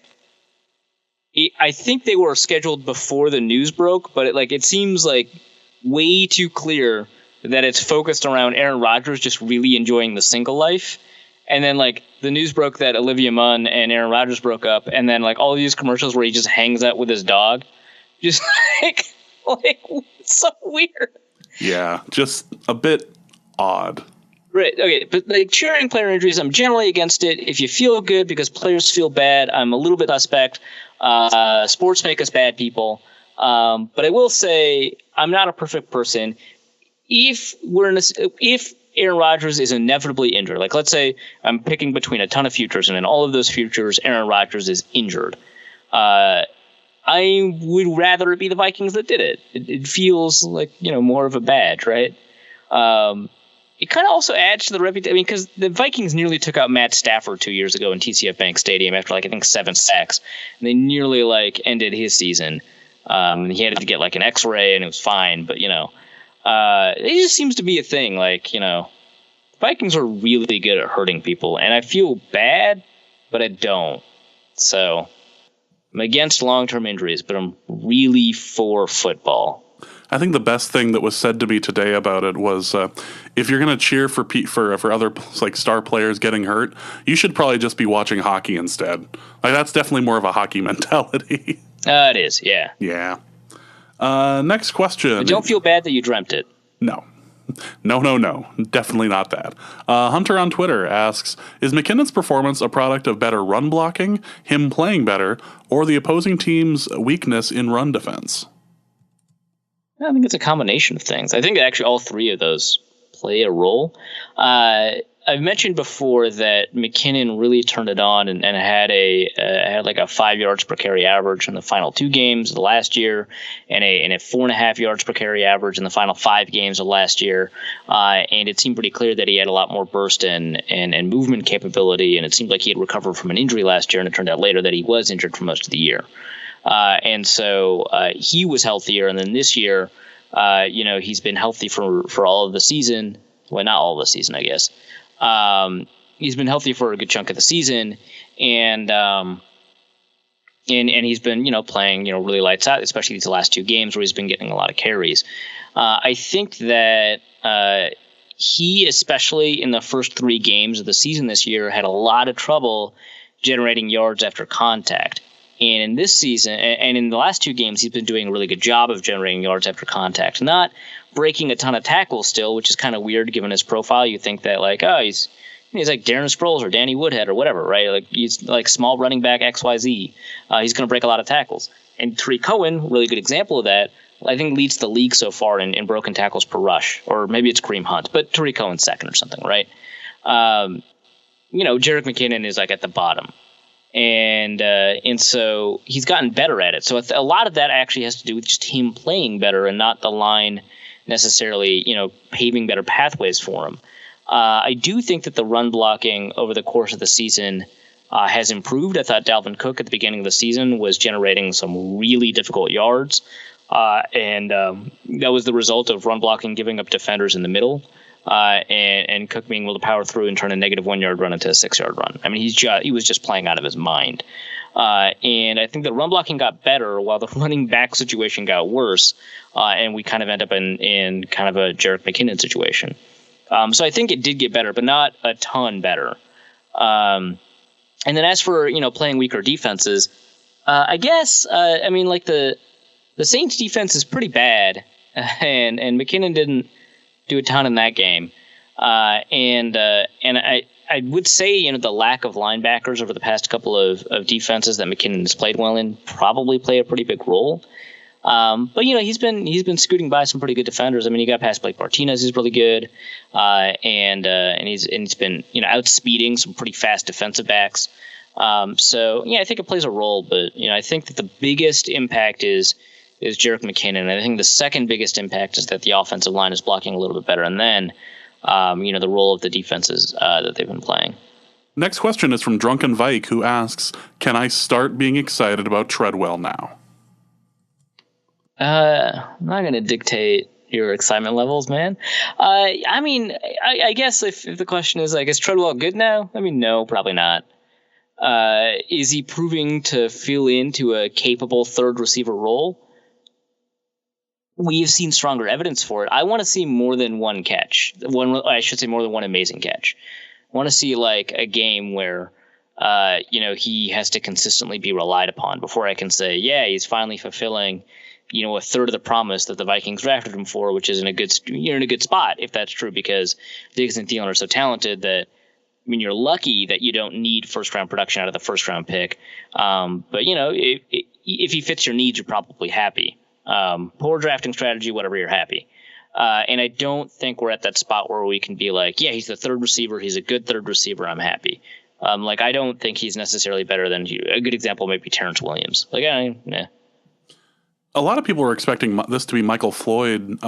I think they were scheduled before the news broke, but it seems like way too clear that it's focused around Aaron Rodgers just really enjoying the single life. And then like the news broke that Olivia Munn and Aaron Rodgers broke up, and then like all these commercials where he just hangs out with his dog, just like it's so weird. Yeah, just a bit odd. Right. Okay. But like cheering player injuries, I'm generally against it. If you feel good because players feel bad, I'm a little bit suspect. Sports make us bad people. But I will say I'm not a perfect person. If Aaron Rodgers is inevitably injured, like let's say I'm picking between a ton of futures, and in all of those futures, Aaron Rodgers is injured. I would rather it be the Vikings that did it. It feels like, more of a badge, right? It kind of also adds to the reputation. I mean, because the Vikings nearly took out Matt Stafford 2 years ago in TCF Bank Stadium after I think 7 sacks, and they nearly ended his season. He had to get an X-ray and it was fine, but it just seems to be a thing. Vikings are really good at hurting people, and I feel bad, but I don't. So I'm against long-term injuries, but I'm really for football. I think the best thing that was said to me today about it was, if you're going to cheer for other star players getting hurt, you should probably just be watching hockey instead. That's definitely more of a hockey mentality. It is, yeah. Yeah. Next question. But don't feel bad that you dreamt it. No. No. Definitely not that. Hunter on Twitter asks, is McKinnon's performance a product of better run blocking, him playing better, or the opposing team's weakness in run defense? I think it's a combination of things. I think actually all three of those play a role. I've mentioned before that McKinnon really turned it on and had a 5 yards per carry average in the final 2 games of the last year, and a 4.5 yards per carry average in the final 5 games of last year. And it seemed pretty clear that he had a lot more burst and movement capability, and it seemed like he had recovered from an injury last year, and it turned out later that he was injured for most of the year. And so he was healthier, and then this year, he's been healthy for all of the season. Well, not all of the season, I guess. He's been healthy for a good chunk of the season, and he's been playing really lights out, especially these last 2 games where he's been getting a lot of carries. I think that he, especially in the first 3 games of the season this year, had a lot of trouble generating yards after contact. And in this season, and in the last 2 games, he's been doing a really good job of generating yards after contact. Not breaking a ton of tackles still, which is kind of weird given his profile. You think that he's he's like Darren Sproles or Danny Woodhead or whatever, right? Like he's like small running back XYZ. He's going to break a lot of tackles. And Tariq Cohen, really good example of that, I think leads the league so far in broken tackles per rush, or maybe it's Kareem Hunt, but Tariq Cohen's second or something, right? Jerick McKinnon is like at the bottom. And so he's gotten better at it. So a lot of that actually has to do with just him playing better and not the line necessarily, paving better pathways for him. I do think that the run blocking over the course of the season has improved. I thought Dalvin Cook at the beginning of the season was generating some really difficult yards. And that was the result of run blocking giving up defenders in the middle. And Cook being able to power through and turn a negative 1 yard run into a 6 yard run. I mean, he was just playing out of his mind. And I think the run blocking got better while the running back situation got worse. And we kind of end up in kind of a Jerick McKinnon situation. So I think it did get better, but not a ton better. And then as for, playing weaker defenses, I guess, the Saints defense is pretty bad. And McKinnon didn't do a ton in that game. And I would say, the lack of linebackers over the past couple of defenses that McKinnon has played well in probably play a pretty big role. But he's been scooting by some pretty good defenders. I mean, he got past Blake Martinez, who's really good. And he's been, outspeeding some pretty fast defensive backs. So I think it plays a role, but, I think that the biggest impact is Jerick McKinnon. And I think the second biggest impact is that the offensive line is blocking a little bit better. And then, the role of the defenses that they've been playing. Next question is from Drunken Vike, who asks, can I start being excited about Treadwell now? I'm not going to dictate your excitement levels, man. I guess if the question is, like, is Treadwell good now? I mean, no, probably not. Is he proving to fill into a capable third receiver role? We have seen stronger evidence for it. I want to see more than one catch. More than one amazing catch. I want to see like a game where, he has to consistently be relied upon before I can say, yeah, he's finally fulfilling, a third of the promise that the Vikings drafted him for, which is you're in a good spot if that's true, because Diggs and Thielen are so talented that, you're lucky that you don't need first round production out of the first round pick. But if he fits your needs, you're probably happy. Poor drafting strategy, whatever, you're happy. And I don't think we're at that spot where we can be like, yeah, he's the third receiver. He's a good third receiver. I'm happy. I don't think he's necessarily better than you. A good example might be Terrence Williams. A lot of people were expecting this to be Michael Floyd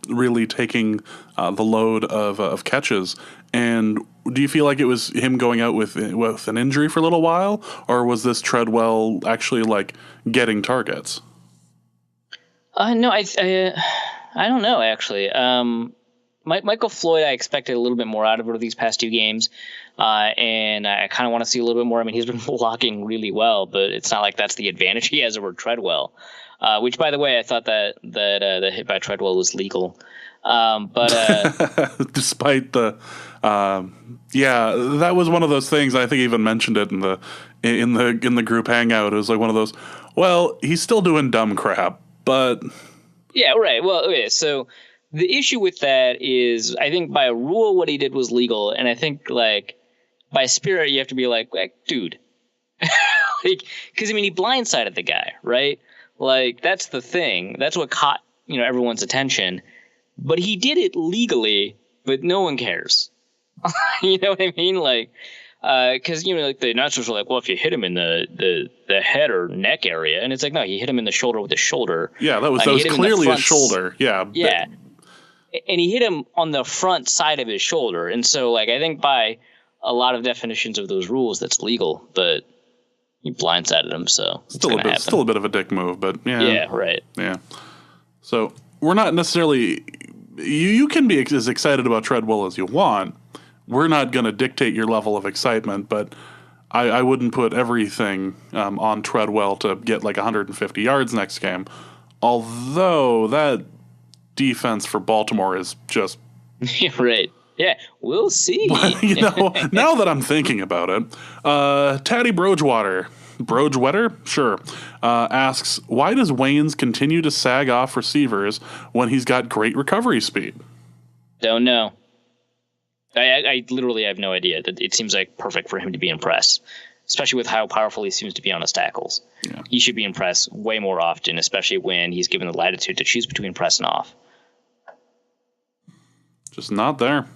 really taking the load of catches. And do you feel like it was him going out with an injury for a little while, or was this Treadwell actually like getting targets? No, I don't know, actually. Michael Floyd, I expected a little bit more out of these past two games, and I kind of want to see a little bit more. I mean, he's been blocking really well, but it's not like that's the advantage he has over Treadwell. Which, by the way, I thought that the hit by Treadwell was legal. But despite the, that was one of those things. I think I even mentioned it in the group hangout. It was like one of those. Well, he's still doing dumb crap, but yeah, right. Well, okay. So the issue with that is, I think by a rule, what he did was legal, and I think like by spirit, you have to be like dude, because he blindsided the guy, right? Like, that's the thing. That's what caught, everyone's attention. But he did it legally, but no one cares. You know what I mean? Like, because, the announcers were like, well, if you hit him in the head or neck area. And it's like, no, he hit him in the shoulder with his shoulder. Yeah, that was clearly a shoulder. Yeah. Yeah. And he hit him on the front side of his shoulder. And so, I think by a lot of definitions of those rules, that's legal. But he blindsided him, so still a bit of a dick move, but yeah. Yeah, right. Yeah. So we're not necessarily. You can be as excited about Treadwell as you want. We're not going to dictate your level of excitement, but I wouldn't put everything on Treadwell to get like 150 yards next game. Although that defense for Baltimore is just right. Yeah, we'll see. Now that I'm thinking about it, Teddy Bridgewater, sure, asks, why does Waynes continue to sag off receivers when he's got great recovery speed? Don't know. I literally have no idea. It seems like perfect for him to be in press, especially with how powerful he seems to be on his tackles. Yeah. He should be in press way more often, especially when he's given the latitude to choose between press and off. Just not there.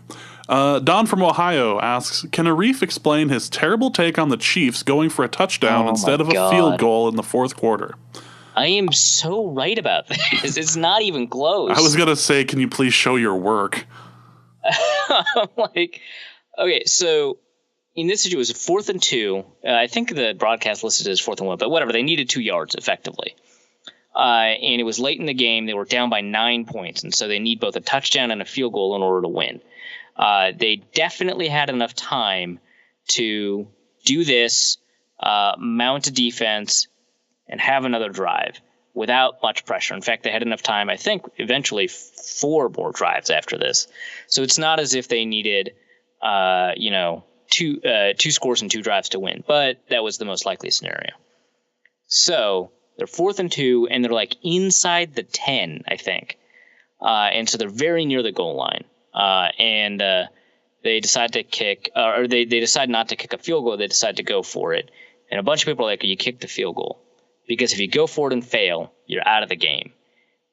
Don from Ohio asks, can Arif explain his terrible take on the Chiefs going for a touchdown instead of a field goal in the fourth quarter? I am so right about this. It's not even close. I was going to say, can you please show your work? I'm like, okay, so in this situation, it was 4th and 2. I think the broadcast listed it as 4th and 1, but whatever. They needed 2 yards effectively. And it was late in the game. They were down by 9 points, and so they need both a touchdown and a field goal in order to win. They definitely had enough time to do this, mount a defense, and have another drive without much pressure. In fact, they had enough time, I think, eventually 4 more drives after this. So it's not as if they needed, 2 scores and 2 drives to win, but that was the most likely scenario. So they're 4th and 2, and they're like inside the 10, I think. And so they're very near the goal line. And they decide to kick, or they decide not to kick a field goal. They decide to go for it. And a bunch of people are like, you kick the field goal. Because if you go for it and fail, you're out of the game.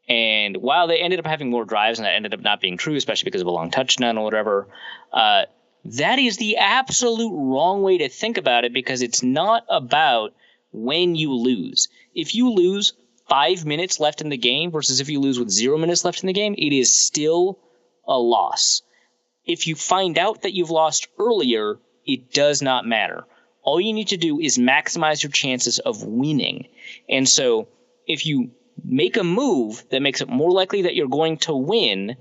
And while they ended up having more drives, and that ended up not being true, especially because of a long touchdown or whatever, that is the absolute wrong way to think about it, because it's not about when you lose. If you lose 5 minutes left in the game versus if you lose with 0 minutes left in the game, it is still a loss. If you find out that you've lost earlier, it does not matter. All you need to do is maximize your chances of winning. And so if you make a move that makes it more likely that you're going to win,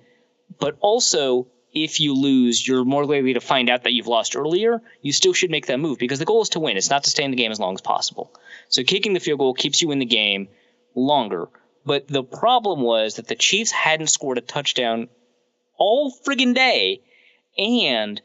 but also if you lose, you're more likely to find out that you've lost earlier, you still should make that move, because the goal is to win. It's not to stay in the game as long as possible. So kicking the field goal keeps you in the game longer. But the problem was that the Chiefs hadn't scored a touchdown all friggin' day, and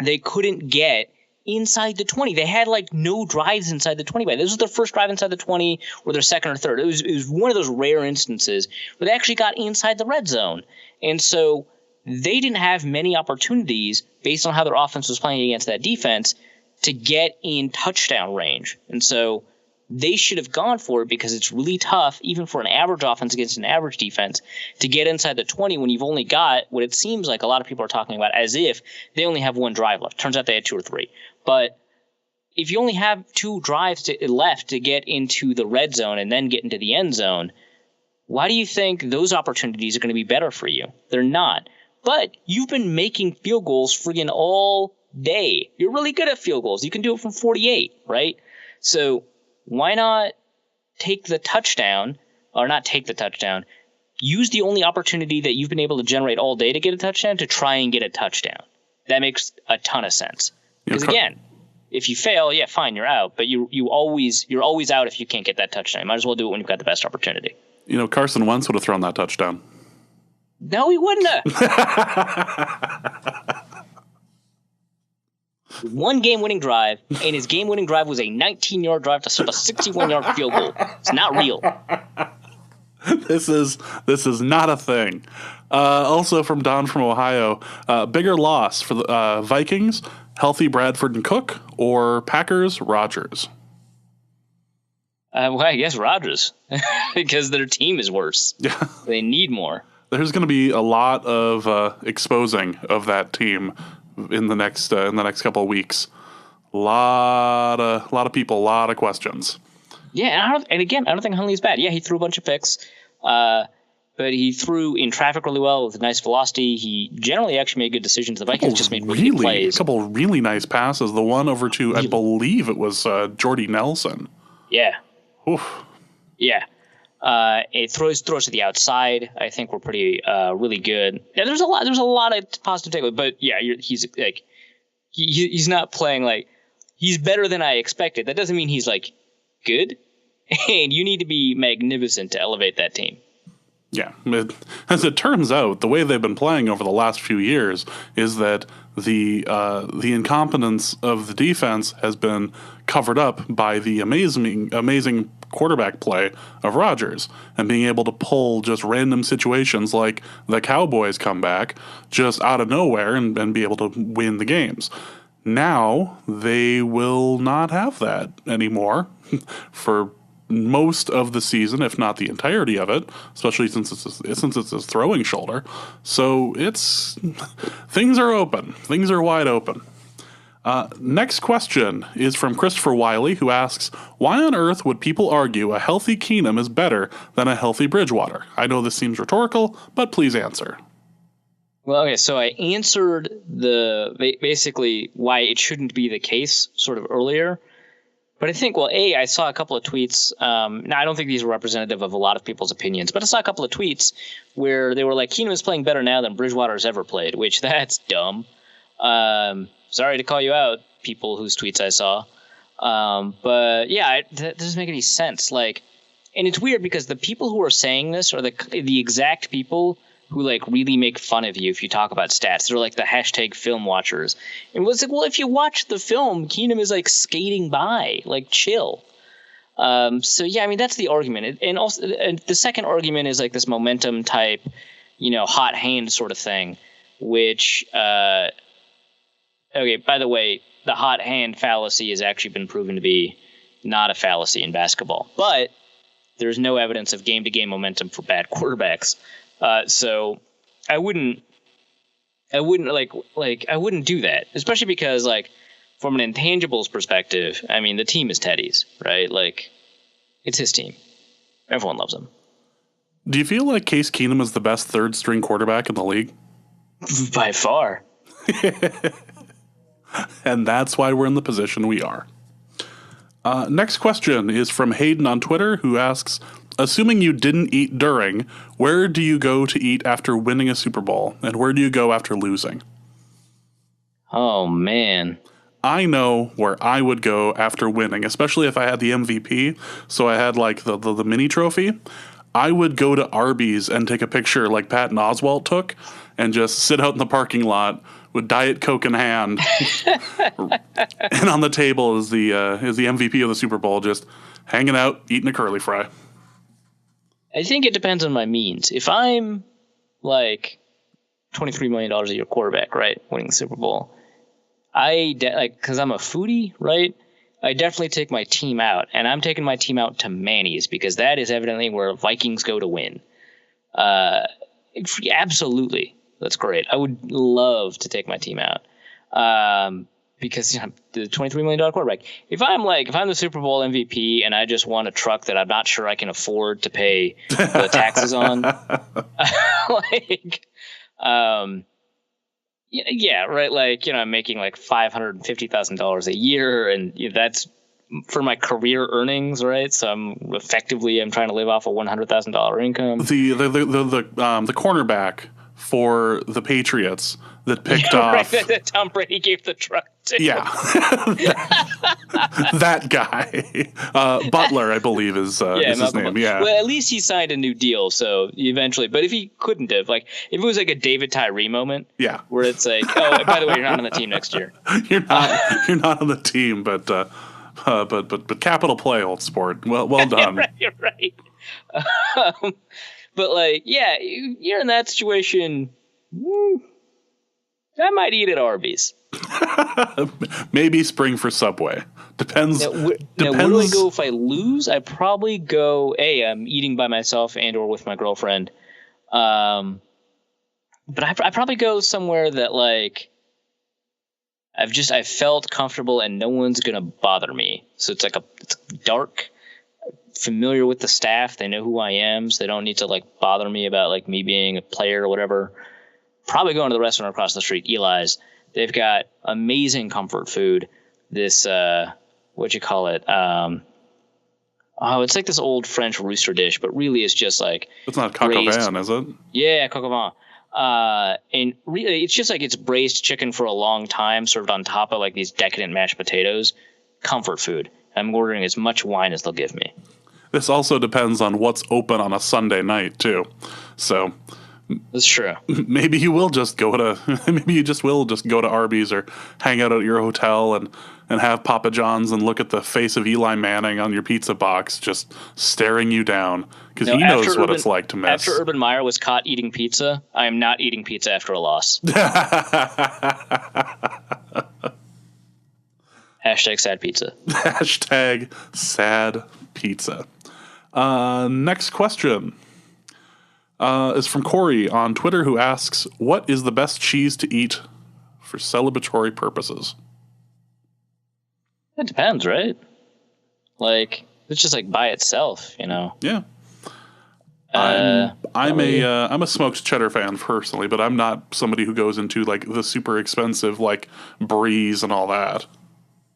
they couldn't get inside the 20. They had like no drives inside the 20. This was their first drive inside the 20, or their second or third. It was one of those rare instances where they actually got inside the red zone. And so they didn't have many opportunities, based on how their offense was playing against that defense, to get in touchdown range. And so they should have gone for it, because it's really tough, even for an average offense against an average defense, to get inside the 20 when you've only got what it seems like a lot of people are talking about as if they only have 1 drive left. Turns out they had 2 or 3. But if you only have 2 drives left to get into the red zone and then get into the end zone, why do you think those opportunities are going to be better for you? They're not. But you've been making field goals friggin' all day. You're really good at field goals. You can do it from 48, right? So why not take the touchdown, or not take the touchdown, use the only opportunity that you've been able to generate all day to get a touchdown to try and get a touchdown? That makes a ton of sense. Because again, if you fail, yeah, fine, you're out. But you're always out if you can't get that touchdown. You might as well do it when you've got the best opportunity. Carson Wentz would have thrown that touchdown. No, he wouldn't have. 1 game-winning drive, and his game-winning drive was a 19-yard drive to start a 61-yard field goal. It's not real. This is not a thing. Also from Don from Ohio, bigger loss for the Vikings, healthy Bradford and Cook, or Packers, Rodgers? Well, I guess Rodgers, because their team is worse. Yeah, they need more. There's going to be a lot of exposing of that team in the next couple of weeks. A lot of people, a lot of questions. Yeah, and again, I don't think Hundley's bad. Yeah, he threw a bunch of picks, but he threw in traffic really well with nice velocity. He generally actually made good decisions. The Vikings just made really good plays. A couple really nice passes. The one over to, I believe it was Jordy Nelson. Yeah. Oof. Yeah. It throws to the outside. I think we're pretty really good. Yeah, there's a lot of positive takeaways. But yeah, he's like he's not playing like he's better than I expected. That doesn't mean he's like good. And you need to be magnificent to elevate that team. Yeah, as it turns out, the way they've been playing over the last few years is that the incompetence of the defense has been covered up by the amazing quarterback play of Rodgers and being able to pull just random situations like the Cowboys comeback just out of nowhere and be able to win the games. Now they will not have that anymore for most of the season, if not the entirety of it, especially since it's his throwing shoulder. So things are open. Things are wide open. Next question is from Christopher Wiley, who asks, why on earth would people argue a healthy Keenum is better than a healthy Bridgewater? I know this seems rhetorical, but please answer. Well, okay, so I answered basically why it shouldn't be the case sort of earlier. But I think, well, I saw a couple of tweets. Now, I don't think these are representative of a lot of people's opinions, but I saw a couple of tweets where they were like, Keenum is playing better now than Bridgewater's ever played, which that's dumb. Sorry to call you out, people whose tweets I saw. But yeah, that doesn't make any sense. Like, and it's weird because the people who are saying this are the exact people who like really make fun of you if you talk about stats. They're like the hashtag film watchers. And it was like, well, if you watch the film, Keenum is like skating by, like chill. So yeah, I mean, that's the argument. And also the second argument is like this momentum type, hot hand sort of thing, which, okay, by the way, the hot hand fallacy has actually been proven to be not a fallacy in basketball, but there's no evidence of game-to-game momentum for bad quarterbacks. So I wouldn't do that, especially because like from an intangibles perspective, I mean, the team is Teddy's, right? Like it's his team. Everyone loves him. Do you feel like Case Keenum is the best third string quarterback in the league? By far. And that's why we're in the position we are. Next question is from Hayden on Twitter, who asks, assuming you didn't eat during, where do you go to eat after winning a Super Bowl? And where do you go after losing? Oh, man. I know where I would go after winning, especially if I had the MVP. So I had like the mini trophy. I would go to Arby's and take a picture like Patton Oswalt took and just sit out in the parking lot with Diet Coke in hand. And on the table is the MVP of the Super Bowl just hanging out, eating a curly fry. I think it depends on my means. If I'm like $23 million a year quarterback, right, winning the Super Bowl, because I'm a foodie, right, I definitely take my team out, and I'm taking my team out to Manny's because that is evidently where Vikings go to win. Absolutely. That's great. I would love to take my team out because the $23 million quarterback. If I'm the Super Bowl MVP and I just want a truck that I'm not sure I can afford to pay the taxes on, yeah, right. Like, I'm making like $550,000 a year, and that's for my career earnings, right? So I'm trying to live off a $100,000 income. The cornerback for the Patriots that picked off that Tom Brady gave the truck to. Yeah. That guy. Butler, I believe, is his name. Yeah. Well, at least he signed a new deal, so eventually. But if he couldn't have, like, if it was like a David Tyree moment, yeah, where it's like, oh, by the way, you're not on the team next year. You're not on the team, but capital play, old sport. Well done. You're right. But like, yeah, you're in that situation. I might eat at Arby's. Maybe spring for Subway. Depends. Now, where do I go if I lose? I probably go. I'm eating by myself and or with my girlfriend. But I probably go somewhere that like I've felt comfortable and no one's gonna bother me. So it's dark. Familiar with the staff, they know who I am, so they don't need to like bother me about like me being a player or whatever. Probably going to the restaurant across the street, Eli's. They've got amazing comfort food. This what'd you call it? It's like this old French rooster dish, but really it's just like it's not coq au vin, is it? Yeah, coq au vin. And really it's just like it's braised chicken for a long time, served on top of like these decadent mashed potatoes. Comfort food. I'm ordering as much wine as they'll give me. This also depends on what's open on a Sunday night, too. So That's true. Maybe you will just go to Arby's or hang out at your hotel and have Papa John's and look at the face of Eli Manning on your pizza box just staring you down because he knows what it's like to miss. After Urban Meyer was caught eating pizza, I am not eating pizza after a loss. Hashtag sad pizza. Hashtag sad pizza. Next question is from Corey on Twitter, who asks, what is the best cheese to eat for celebratory purposes? It depends, right? Like, it's just like by itself, you know? Yeah. I'm a smoked cheddar fan personally, but I'm not somebody who goes into like the super expensive like Breeze and all that.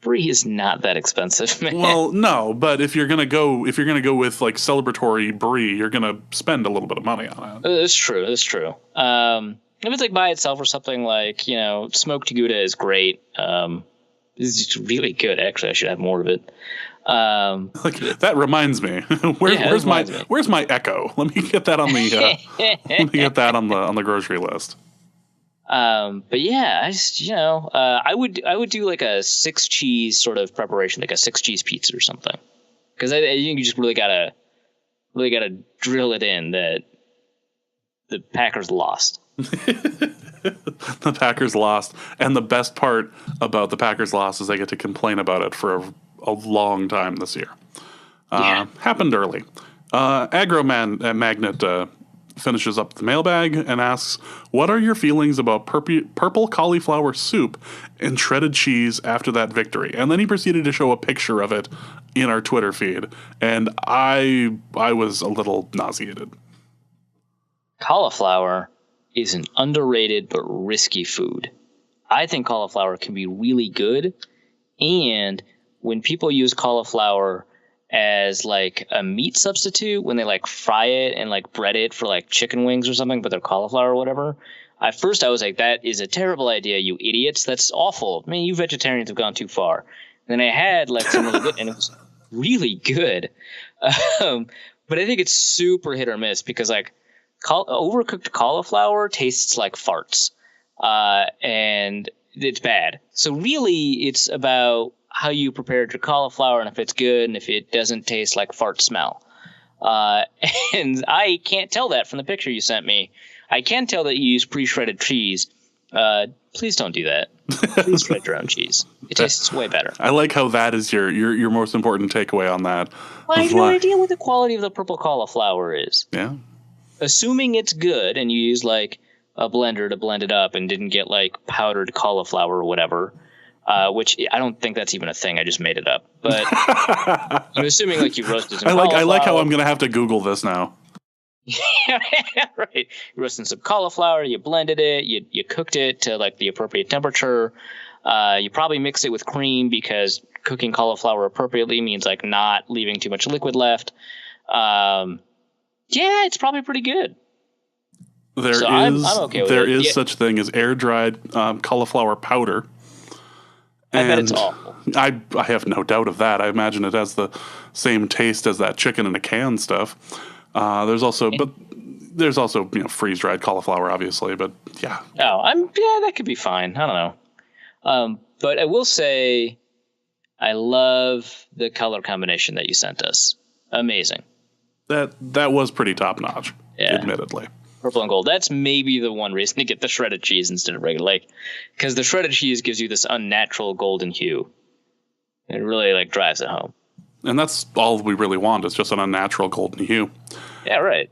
Brie is not that expensive, man. Well, no, but if you're gonna go with like celebratory Brie, you're gonna spend a little bit of money on it. That's true. That's true. If it's like by itself or something like, you know, smoked Gouda is great. It's really good. Actually, I should have more of it. Like that reminds me. Where's my Echo? Let me get that on the grocery list. But yeah, I just, I would do like a 6 cheese sort of preparation, like a 6 cheese pizza or something. Cause I think you just really gotta drill it in that the Packers lost. The Packers lost. And the best part about the Packers loss is they get to complain about it for a long time this year. Happened early. Magnet, finishes up the mailbag and asks, what are your feelings about purple cauliflower soup and shredded cheese after that victory? And then he proceeded to show a picture of it in our Twitter feed, and I was a little nauseated. Cauliflower is an underrated but risky food. I think cauliflower can be really good, and when people use cauliflower as like a meat substitute, when they like fry it and like bread it for like chicken wings or something, but they're cauliflower or whatever. At first I was like, that is a terrible idea, you idiots. That's awful. I mean, you vegetarians have gone too far. And then I had like some really good, and it was really good. But I think it's super hit or miss because like overcooked cauliflower tastes like farts. And it's bad. So really it's about how you prepared your cauliflower and if it's good and if it doesn't taste like fart smell. And I can't tell that from the picture you sent me. I can tell that you use pre-shredded cheese. Please don't do that. Please shred your own cheese. It tastes way better. I like how that is your most important takeaway on that. Well, I have no idea what the quality of the purple cauliflower is. Yeah. Assuming it's good and you use like a blender to blend it up and didn't get like powdered cauliflower or whatever, which I don't think that's even a thing. I just made it up. But I'm assuming like you roasted some cauliflower. I like how I'm going to have to Google this now. Right. You roasted some cauliflower, you blended it, you cooked it to like the appropriate temperature. You probably mixed it with cream because cooking cauliflower appropriately means like not leaving too much liquid left. Yeah, it's probably pretty good. I'm okay with it. There is such thing as air-dried cauliflower powder. I bet it's awful. I have no doubt of that. I imagine it has the same taste as that chicken in a can stuff. There's also freeze-dried cauliflower, obviously. But yeah. Oh, that could be fine. I don't know. But I will say, I love the color combination that you sent us. Amazing. That was pretty top-notch. Yeah. Admittedly. Purple and gold. That's maybe the one reason to get the shredded cheese instead of regular, because the shredded cheese gives you this unnatural golden hue. It really drives it home. And that's all we really want, is just an unnatural golden hue. Yeah, right.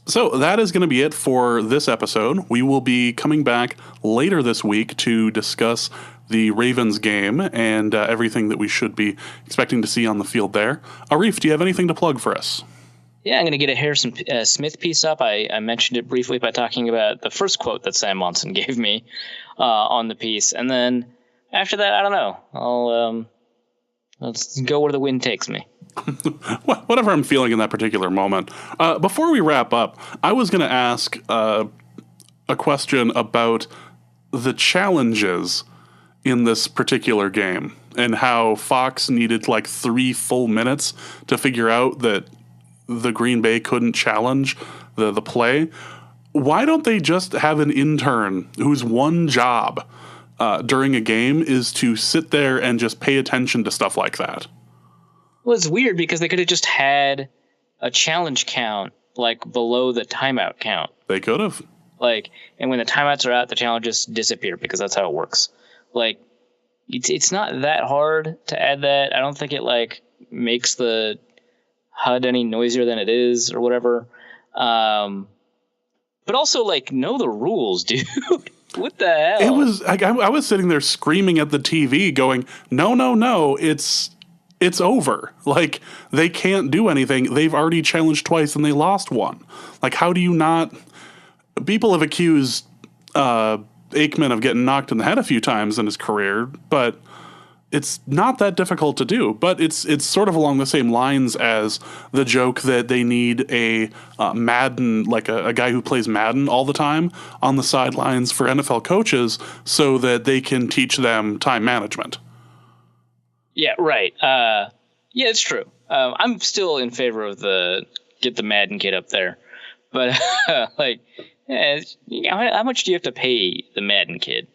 So that is going to be it for this episode. We will be coming back later this week to discuss the Ravens game and everything that we should be expecting to see on the field there. Arif, do you have anything to plug for us? Yeah, I'm going to get a Harrison Smith piece up. I mentioned it briefly by talking about the first quote that Sam Monson gave me on the piece. And then after that, I don't know. Let's go where the wind takes me. Whatever I'm feeling in that particular moment. Before we wrap up, I was going to ask a question about the challenges in this particular game and how Fox needed 3 full minutes to figure out that the Green Bay couldn't challenge the play. why don't they just have an intern whose one job during a game is to sit there and just pay attention to stuff like that? Well, it's weird because they could have just had a challenge count like below the timeout count. They could have. Like, and when the timeouts are out, the challenges disappear because that's how it works. Like, it's not that hard to add that. I don't think it like makes the HUD any noisier than it is or whatever. But also, like, know the rules, dude. What the hell? It was like I was sitting there screaming at the TV, going, "No, it's over. Like, they can't do anything. They've already challenged twice and they lost one. Like, how do you not?" People have accused Aikman of getting knocked in the head a few times in his career, but it's not that difficult to do. But it's sort of along the same lines as the joke that they need a Madden, like a guy who plays Madden all the time on the sidelines for NFL coaches so that they can teach them time management. Yeah, right. Yeah, it's true. I'm still in favor of get the Madden kid up there. But, like, how much do you have to pay the Madden kid?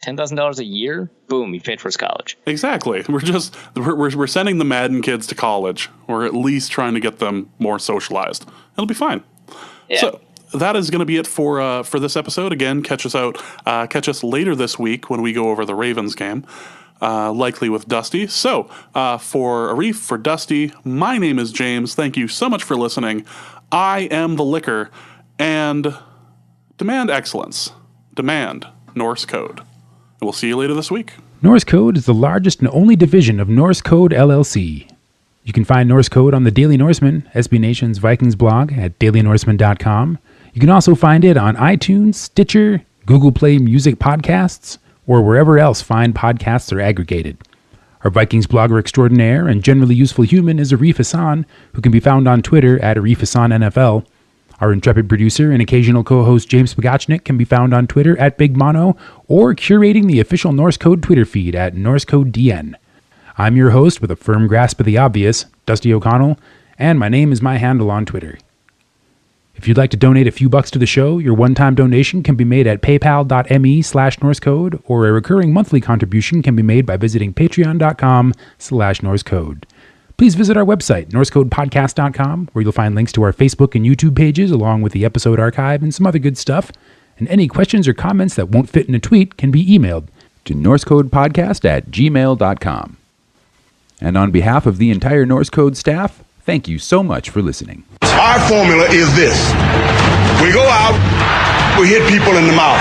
$10,000 a year? Boom, you paid for his college. Exactly. We're sending the Madden kids to college, or at least trying to get them more socialized. It'll be fine. Yeah. So that is going to be it for this episode. Again, catch us later this week when we go over the Ravens game, likely with Dusty. So for Arif, for Dusty, my name is James. Thank you so much for listening. I am the Licker, and demand excellence. Demand Norse Code. We'll see you later this week. Norse Code is the largest and only division of Norse Code LLC. You can find Norse Code on the Daily Norseman, SB Nation's Vikings blog at dailynorseman.com. You can also find it on iTunes, Stitcher, Google Play Music Podcasts, or wherever else fine podcasts are aggregated. Our Vikings blogger extraordinaire and generally useful human is Arif Hassan, who can be found on Twitter at Arif Hassan NFL. Our intrepid producer and occasional co-host James Pogachnik can be found on Twitter at Big Mono or curating the official Norse Code Twitter feed at NorseCodeDN. I'm your host with a firm grasp of the obvious, Dusty O'Connell, and my name is my handle on Twitter. If you'd like to donate a few bucks to the show, your one-time donation can be made at paypal.me/NorseCode, or a recurring monthly contribution can be made by visiting patreon.com/NorseCode. Please visit our website, norsecodepodcast.com, where you'll find links to our Facebook and YouTube pages, along with the episode archive and some other good stuff. And any questions or comments that won't fit in a tweet can be emailed to norsecodepodcast@gmail.com. And on behalf of the entire Norse Code staff, thank you so much for listening. Our formula is this. We go out, we hit people in the mouth.